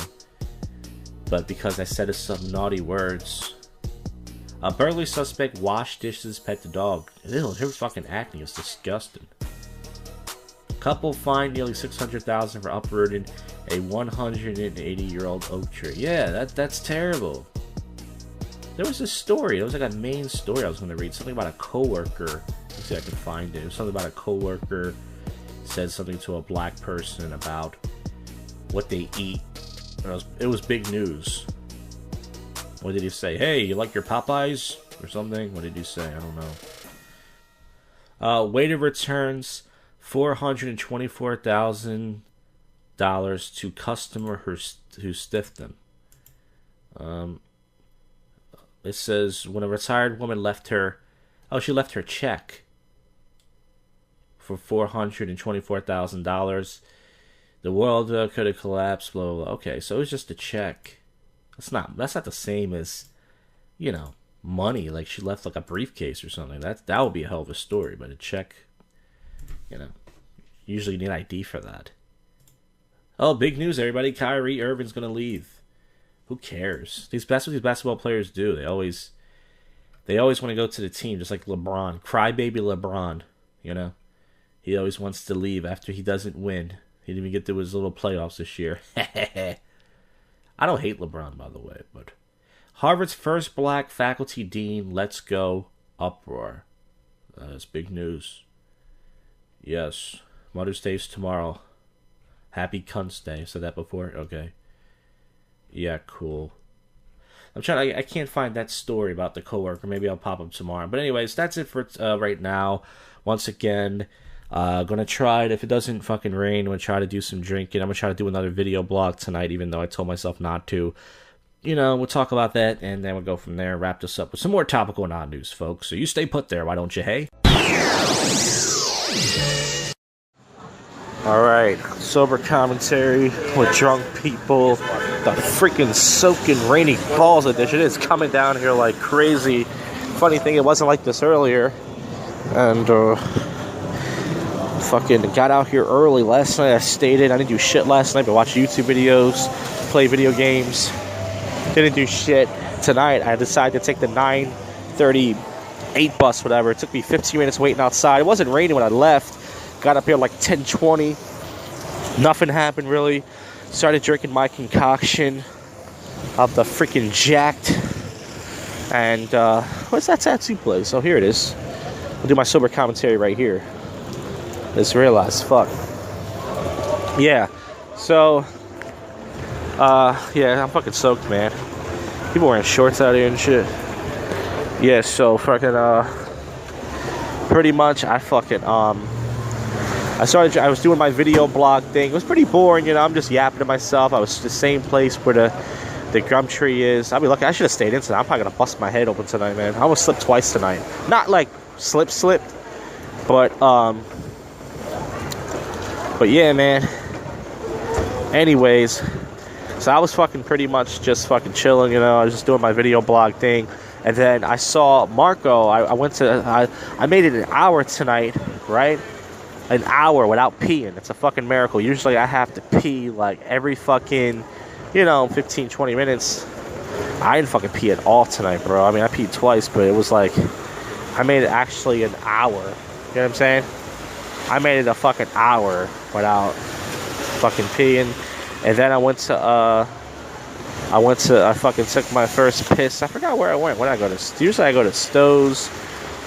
But because I said some naughty words. A burglary suspect washed dishes, pet the dog. Ew, her fucking acting is disgusting. Couple fined nearly $600,000 for uprooting a 180-year-old oak tree. Yeah, that's terrible. There was a story. It was like a main story I was going to read. Something about a coworker. Let's see if I can find it. It was something about a coworker said something to a black person about what they eat. It was big news. What did he say? Hey, you like your Popeyes? Or something? What did he say? I don't know. Waiter returns $424,000 to customer who stiffed them. It says when a retired woman left her check for $424,000. The world could have collapsed. Blah, blah, blah. Okay, so it was just a check. That's not the same as, money. Like she left like a briefcase or something. That would be a hell of a story. But a check, usually you need ID for that. Oh, big news, everybody! Kyrie Irving's gonna leave. Who cares? That's what these basketball players do. They always want to go to the team, just like LeBron, crybaby LeBron. He always wants to leave after he doesn't win. He didn't even get to his little playoffs this year. I don't hate LeBron, by the way, but Harvard's first black faculty dean lets go, uproar. That's big news. Yes, Mother's Day's tomorrow. Happy Cunts Day. Said that before? Okay. Yeah, cool. I can't find that story about the coworker. Maybe I'll pop up tomorrow. But anyways, that's it for right now. Once again, gonna try it. If it doesn't fucking rain, I'm gonna try to do some drinking. I'm gonna try to do another video blog tonight, even though I told myself not to. We'll talk about that, and then we'll go from there. Wrap this up with some more topical and odd news, folks. So you stay put there, why don't you, hey? Alright, sober commentary with drunk people. The freaking soaking rainy balls edition is coming down here like crazy. Funny thing, it wasn't like this earlier. And, fucking got out here early last night. I stayed in. I didn't do shit last night, but watched YouTube videos, play video games. Didn't do shit. Tonight, I decided to take the 9:38 bus, whatever. It took me 15 minutes waiting outside. It wasn't raining when I left. Got up here like 10:20. Nothing happened, really. Started drinking my concoction of the freaking Jacked. And, what's that tattoo place? Oh, here it is. I'll do my sober commentary right here. Just realized, fuck. Yeah, so, I'm fucking soaked, man. People wearing shorts out here and shit. Yeah, so fucking, pretty much, I was doing my video blog thing. It was pretty boring, I'm just yapping to myself. I was the same place where the gum tree is. I'll be lucky. I should have stayed in tonight. I'm probably gonna bust my head open tonight, man. I almost slipped twice tonight. Not like slipped, but yeah, man. Anyways, so I was fucking pretty much just fucking chilling, I was just doing my video blog thing. And then I saw Marco. I made it an hour tonight, right? An hour without peeing. It's a fucking miracle. Usually I have to pee like every fucking, 15, 20 minutes. I didn't fucking pee at all tonight, bro. I mean, I peed twice, but it was like, I made it actually an hour. You know what I'm saying? I made it a fucking hour without fucking peeing. And then I fucking took my first piss. I forgot where I went. When I go to, usually I go to Stowe's,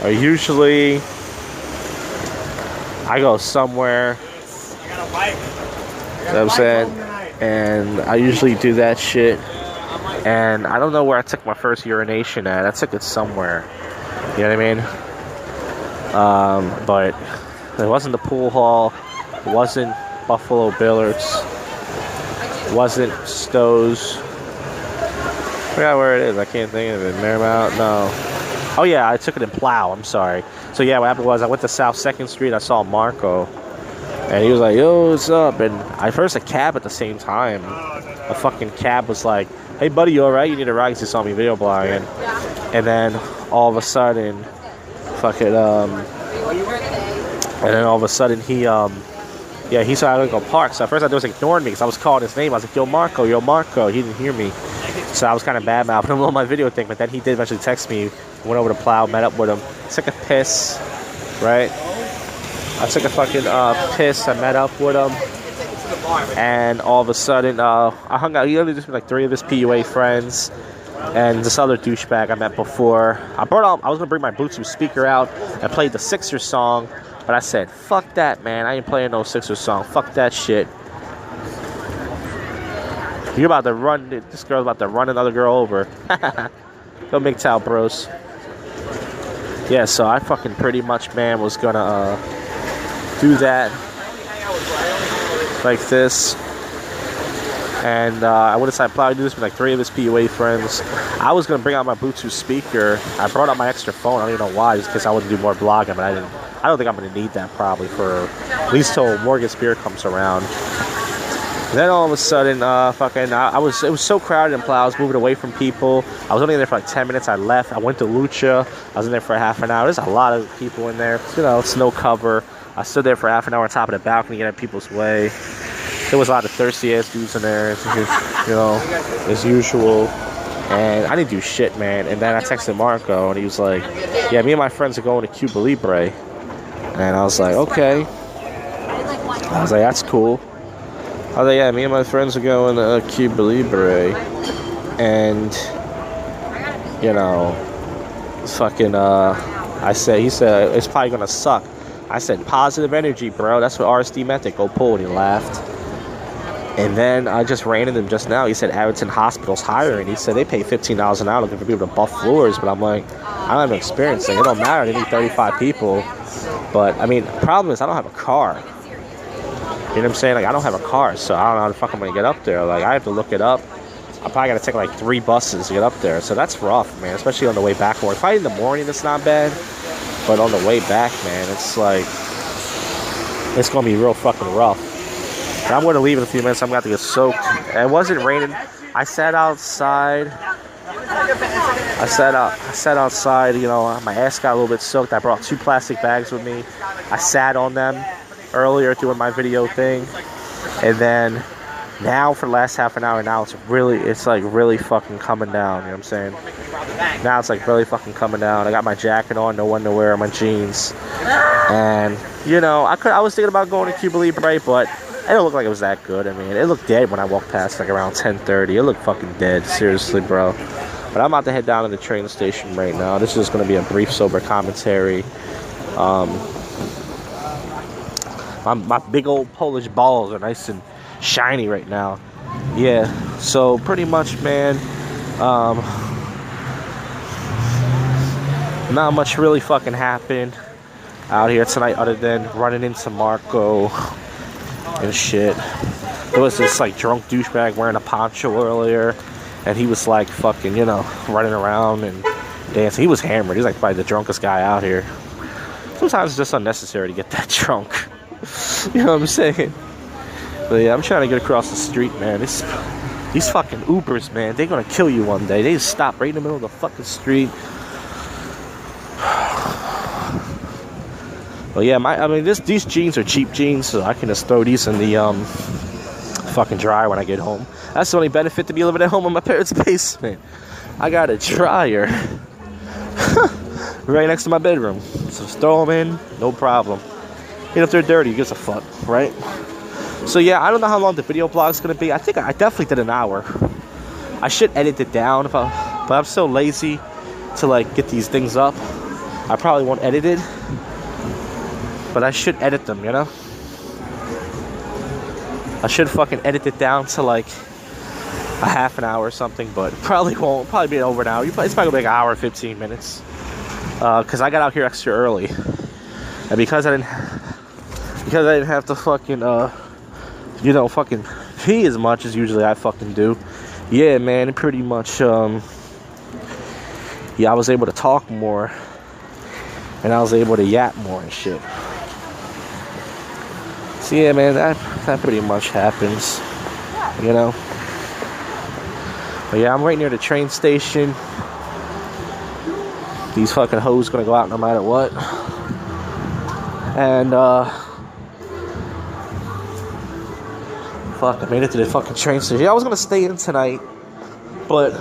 or usually I go somewhere. You know what I'm saying? And I usually do that shit. And I don't know where I took my first urination at. I took it somewhere. You know what I mean? But it wasn't the pool hall. It wasn't Buffalo Billards. It wasn't Stowe's. I forgot where it is. I can't think of it. Marymount? No. Oh, yeah. I took it in Plow. I'm sorry. So, yeah, what happened was I went to South 2nd Street. I saw Marco. And he was like, yo, what's up? And I first a cab at the same time. A fucking cab was like, hey, buddy, you all right? You need a ride because he saw me video blogging. And then all of a sudden, he saw I didn't go park. So at first I was ignoring me because I was calling his name. I was like, yo, Marco. He didn't hear me. So I was kind of bad-mouthing him on my video thing. But then he did eventually text me. Went over to Plow, met up with him. Took a piss, right? I took a fucking piss. I met up with him. And all of a sudden, I hung out. He only just like 3 of his PUA friends. And this other douchebag I met before. I was going to bring my Bluetooth speaker out and play the Sixers song But I said, fuck that, man. I ain't playing no Sixers song. Fuck that shit. You're about to run. This girl's about to run another girl over. Go MGTOW, bros. Yeah, so I fucking pretty much, man, was gonna do that like this. And I would have probably do this with like 3 of his PUA friends. I was gonna bring out my Bluetooth speaker. I brought out my extra phone. I don't even know why, just because I wouldn't do more blogging. But I don't think I'm gonna need that probably for at least till Morgan Spear comes around. And then all of a sudden, it was so crowded in Plow. I was moving away from people. I was only in there for like 10 minutes. I left. I went to Lucha. I was in there for half an hour. There's a lot of people in there. You know, it's no cover. I stood there for half an hour on top of the balcony, getting people's way. There was a lot of thirsty-ass dudes in there, you know, as usual. And I didn't do shit, man. And then I texted Marco, and he was like, yeah, me and my friends are going to Cuba Libre. And I was like, okay. I was like, that's cool. I was like, yeah, me and my friends are going to Cuba Libre. And, you know, he said, it's probably going to suck. I said, positive energy, bro. That's what RSD meant. Go pull. And he laughed. And then I just ran into him just now. He said Abington Hospital's hiring. He said they pay $15 an hour looking for people to buff floors. But I'm like, I don't have experience. Like, it don't matter. They need 35 people. But, I mean, the problem is I don't have a car. You know what I'm saying? Like, I don't have a car. So I don't know how the fuck I'm going to get up there. Like, I have to look it up. I probably got to take like 3 buses to get up there. So that's rough, man. Especially on the way back. Or probably in the morning, it's not bad. But on the way back, man, it's like, it's going to be real fucking rough. I'm going to leave in a few minutes. I'm going to have to get soaked. It wasn't raining. I sat outside. You know, my ass got a little bit soaked. I brought 2 plastic bags with me. I sat on them earlier doing my video thing. And then now for the last half an hour, now it's like really fucking coming down. You know what I'm saying? Now it's like really fucking coming down. I got my jacket on, no underwear, my jeans. And, you know, I was thinking about going to Cuba Libre, but it didn't look like it was that good. I mean, it looked dead when I walked past, like around 10:30. It looked fucking dead, seriously, bro. But I'm about to head down to the train station right now. This is going to be a brief, sober commentary. My big old Polish balls are nice and shiny right now. Yeah, so pretty much, man, not much really fucking happened out here tonight other than running into Marco and shit. There was this like drunk douchebag wearing a poncho earlier, and he was like fucking, you know, running around and dancing. He was hammered. He's like probably the drunkest guy out here. Sometimes it's just unnecessary to get that drunk. You know what I'm saying? But yeah, I'm trying to get across the street, man. These fucking Ubers, man, they're gonna kill you one day. They just stop right in the middle of the fucking street. Well, yeah, these jeans are cheap jeans, so I can just throw these in the fucking dryer when I get home. That's the only benefit to be living at home in my parents' basement. I got a dryer right next to my bedroom, so just throw them in, no problem. Even if they're dirty, who gives a fuck, right? So yeah, I don't know how long the video blog's gonna be. I think I definitely did an hour. I should edit it down, but I'm so lazy to like get these things up. I probably won't edit it. But I should edit them, you know? I should fucking edit it down to like a half an hour or something, but probably won't. Probably be over an hour. It's probably gonna be like an hour and 15 minutes. Because I got out here extra early. And because I didn't have to fucking, you know, fucking pee as much as usually I fucking do. Yeah, man, it pretty much, yeah, I was able to talk more. And I was able to yap more and shit. So yeah, man, that pretty much happens, you know. But yeah, I'm right near the train station. These fucking hoes gonna go out no matter what. And fuck, I made it to the fucking train station. Yeah, I was gonna stay in tonight, but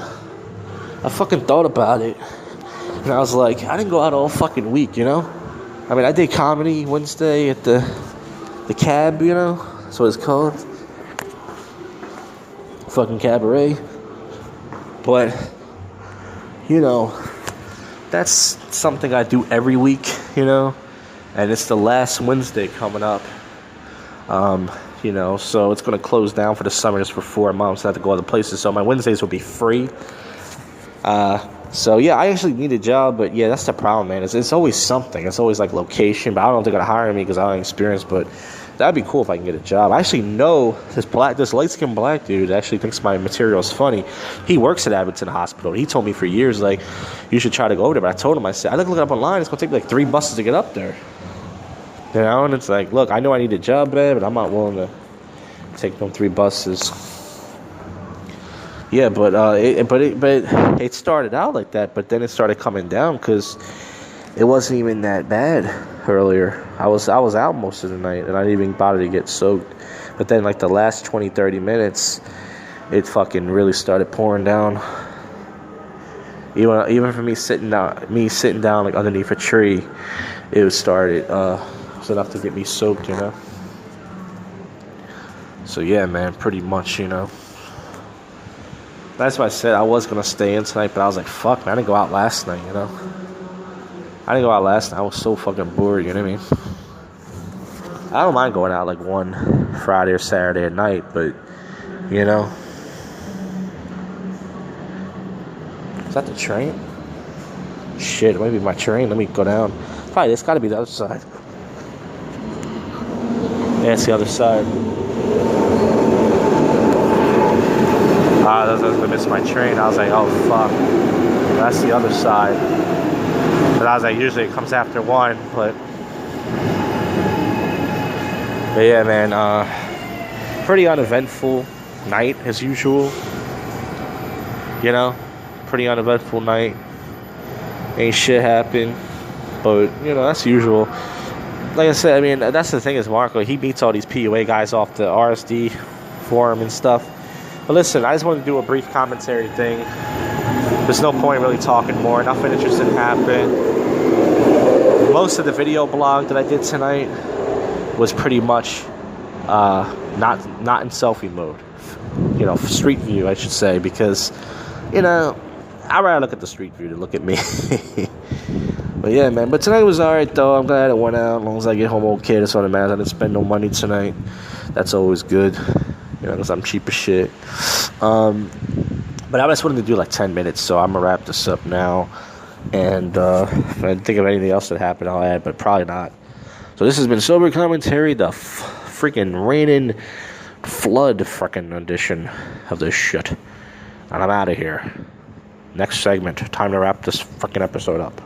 I fucking thought about it, and I was like, I didn't go out all fucking week, you know. I mean, I did comedy Wednesday at the cab, you know, that's what it's called. Fucking cabaret. But, you know, that's something I do every week, you know. and it's the last Wednesday coming up. So it's going to close down for the summer just for 4 months. I have to go other places, so my Wednesdays will be free. So yeah, I actually need a job, but yeah, that's the problem, man. It's always something. It's always like location, but I don't know if they're gonna hire me because I don't have experience. But that'd be cool if I can get a job. I actually know this light-skinned black dude actually thinks my material is funny. He works at Abington Hospital. He told me for years, like, you should try to go over there. But I told him, I said, I look it up online. It's gonna take me like 3 buses to get up there. And it's like, look, I know I need a job, man, but I'm not willing to take them 3 buses. Yeah, but it started out like that, but then it started coming down because it wasn't even that bad earlier. I was out most of the night, and I didn't even bother to get soaked. But then, like, the last 20, 30 minutes, it fucking really started pouring down. Even for me sitting down like underneath a tree, it started. It was enough to get me soaked, So yeah, man, pretty much, That's why I said I was going to stay in tonight, but I was like, fuck, man, I didn't go out last night, I didn't go out last night. I was so fucking bored, you know what I mean? I don't mind going out like one Friday or Saturday at night, but, Is that the train? Shit, it might be my train. Let me go down. Probably, it's got to be the other side. Yeah, it's the other side. I was going to miss my train. I was like, oh, fuck. That's the other side. But I was like, usually it comes after 1, but yeah, man, pretty uneventful night as usual. Pretty uneventful night. Ain't shit happened, but, that's usual. Like I said, I mean, that's the thing is Marco, he meets all these PUA guys off the RSD forum and stuff. But listen, I just wanted to do a brief commentary thing. There's no point really talking more. Nothing interesting happened. Most of the video blog that I did tonight was pretty much not in selfie mode. Street view, I should say, because, I'd rather look at the street view than look at me. But yeah, man. But tonight was alright, though. I'm glad it went out. As long as I get home okay, that's what it matters. I didn't spend no money tonight. That's always good. Because I'm cheap as shit. But I just wanted to do like 10 minutes, so I'm going to wrap this up now. And if I think of anything else that happened, I'll add, but probably not. So this has been Sober Commentary, the freaking raining flood freaking edition of this shit. And I'm out of here. Next segment. Time to wrap this freaking episode up.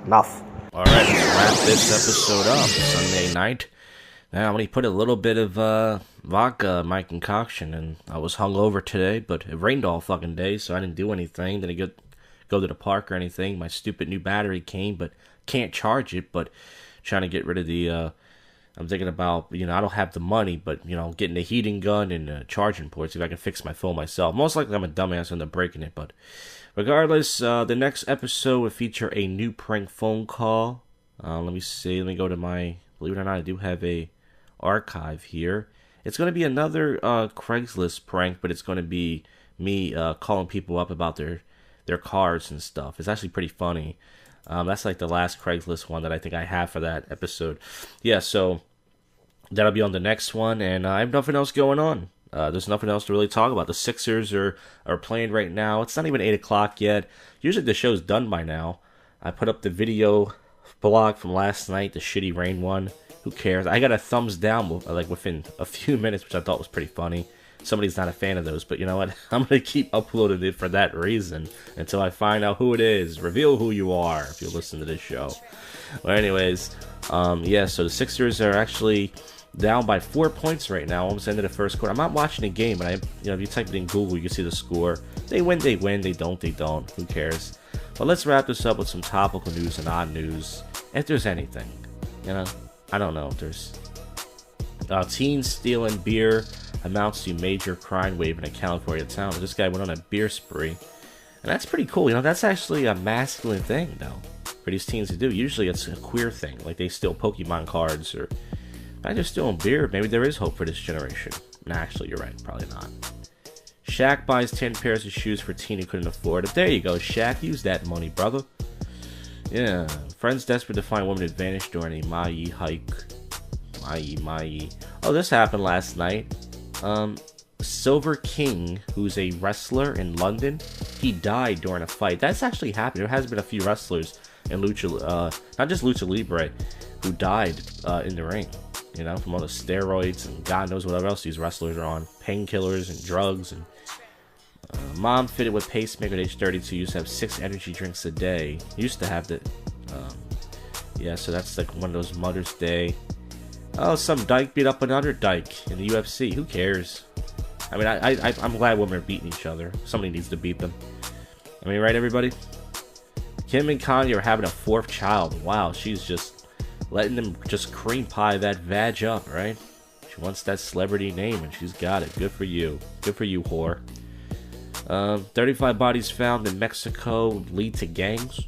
Enough. All right, let's wrap this episode up. Sunday night. Now, I'm going to put a little bit of vodka in my concoction, and I was hungover today, but it rained all fucking day, so I didn't do anything. Didn't go to the park or anything. My stupid new battery came, but can't charge it, but trying to get rid of the, I'm thinking about, I don't have the money, but, getting a heating gun and a charging port, see if I can fix my phone myself. Most likely I'm a dumbass and I'm breaking it, but regardless, the next episode will feature a new prank phone call. Let me see, let me go to my, believe it or not, I do have a archive here. It's going to be another Craigslist prank, but it's going to be me calling people up about their cars and stuff. It's actually pretty funny. That's like the last Craigslist one that I think I have for that episode. Yeah, so that'll be on the next one, and I have nothing else going on. There's nothing else to really talk about. The Sixers are playing right now. It's not even 8 o'clock yet. Usually the show's done by now. I put up the video blog from last night, the shitty rain one. Who cares? I got a thumbs down like within a few minutes, which I thought was pretty funny. Somebody's not a fan of those, but you know what? I'm going to keep uploading it for that reason until I find out who it is. Reveal who you are if you listen to this show. Well, anyways, yeah, so the Sixers are actually down by 4 points right now, almost ended the first quarter. I'm not watching the game, but if you type it in Google, you can see the score. They win, they win. They don't, they don't. Who cares? But let's wrap this up with some topical news and odd news, if there's anything. I don't know if there's... teens stealing beer amounts to major crime wave in a California town. This guy went on a beer spree. And that's pretty cool. That's actually a masculine thing, though, for these teens to do. Usually it's a queer thing. Like, they steal Pokemon cards, or... I just stealing beer. Maybe there is hope for this generation. Nah, actually, you're right. Probably not. Shaq buys 10 pairs of shoes for teen who couldn't afford it. There you go, Shaq. Use that money, brother. Yeah, friends desperate to find woman advantage during a Mai hike. Mai. Oh, this happened last night. Silver King, who's a wrestler in London, he died during a fight. That's actually happened. There has been a few wrestlers in Lucha, not just Lucha Libre, who died in the ring. You know, from all the steroids and God knows whatever else these wrestlers are on. Painkillers and drugs. And mom fitted with pacemaker at age 32 used to have 6 energy drinks a day. Used to have that. Yeah, so that's like one of those Mother's Day. Oh, some dyke beat up another dyke in the UFC. Who cares? I mean, I'm glad women are beating each other. Somebody needs to beat them. I mean, right, everybody? Kim and Kanye are having a 4th child. Wow, she's just letting them just cream pie that vag up, right? She wants that celebrity name, and she's got it. Good for you. Good for you, whore. 35 bodies found in Mexico lead to gangs.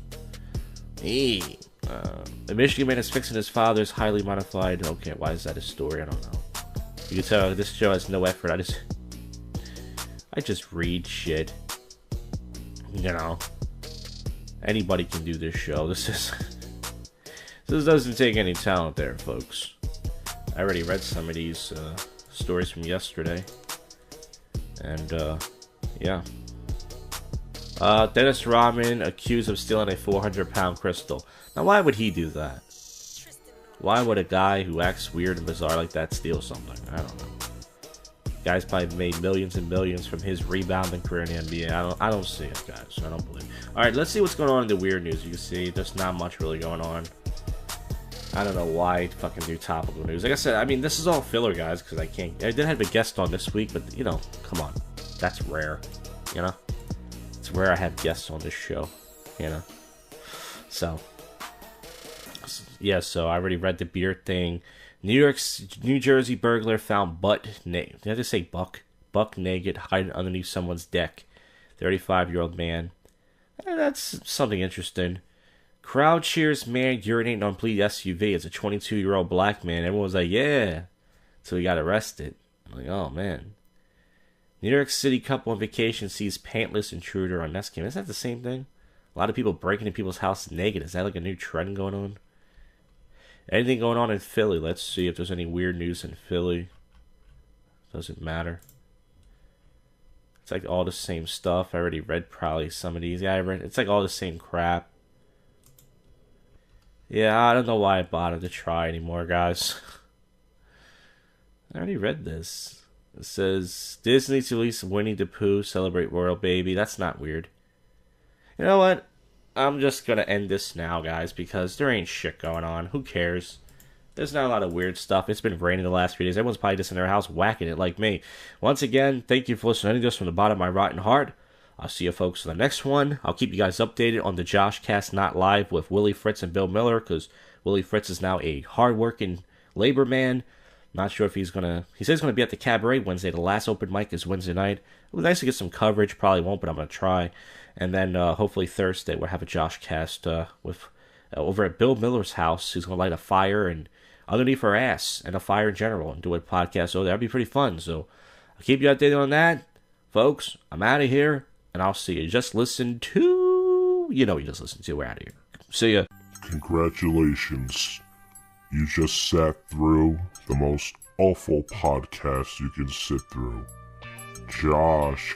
Hey. A Michigan man is fixing his father's highly modified... Okay, why is that a story? I don't know. You can tell this show has no effort. I just read shit. You know. Anybody can do this show. This doesn't take any talent there, folks. I already read some of these stories from yesterday. And, yeah. Dennis Rodman accused of stealing a 400-pound crystal. Now, why would he do that? Why would a guy who acts weird and bizarre like that steal something? I don't know. Guy's probably made millions and millions from his rebounding career in the NBA. I don't see it, guys. I don't believe it. Alright, let's see what's going on in the weird news. You can see there's not much really going on. I don't know why I fucking do topical news. Like I said, I mean, this is all filler, guys, because I did have a guest on this week, but, you know, come on. That's rare, you know? It's rare I have guests on this show, you know? So, yeah, so I already read the beer thing. New Jersey burglar found butt naked. Did I just say buck? Buck naked, hiding underneath someone's deck. 35-year-old man. That's something interesting. Crowd cheers man urinating on police SUV. It's a 22-year-old black man. Everyone was like, yeah. So he got arrested. I'm like, oh, man. New York City couple on vacation sees pantless intruder on Nest Cam. Isn't that the same thing? A lot of people breaking into people's houses naked. Is that like a new trend going on? Anything going on in Philly? Let's see if there's any weird news in Philly. Doesn't matter. It's like all the same stuff. I already read probably some of these. Yeah, I read. It's like all the same crap. Yeah, I don't know why I bothered to try anymore, guys. I already read this. It says, Disney to release Winnie the Pooh, celebrate royal baby. That's not weird. You know what? I'm just going to end this now, guys, because there ain't shit going on. Who cares? There's not a lot of weird stuff. It's been raining the last few days. Everyone's probably just in their house whacking it like me. Once again, thank you for listening to this from the bottom of my rotten heart. I'll see you folks in the next one. I'll keep you guys updated on the JoshCast Not Live with Willie Fritz and Bill Miller, because Willie Fritz is now a hard-working labor man. Not sure if he's going to... He says he's going to be at the Cabaret Wednesday. The last open mic is Wednesday night. It was nice to get some coverage. Probably won't, but I'm going to try. And then hopefully Thursday we'll have a JoshCast with over at Bill Miller's house. He's going to light a fire and underneath her ass and a fire in general and do a podcast. So that'd be pretty fun. So I'll keep you updated on that. Folks, I'm out of here. And I'll see you. Just listen to... You know you just listen to. We're out of here. See ya. Congratulations. You just sat through the most awful podcast you can sit through. JoshCast.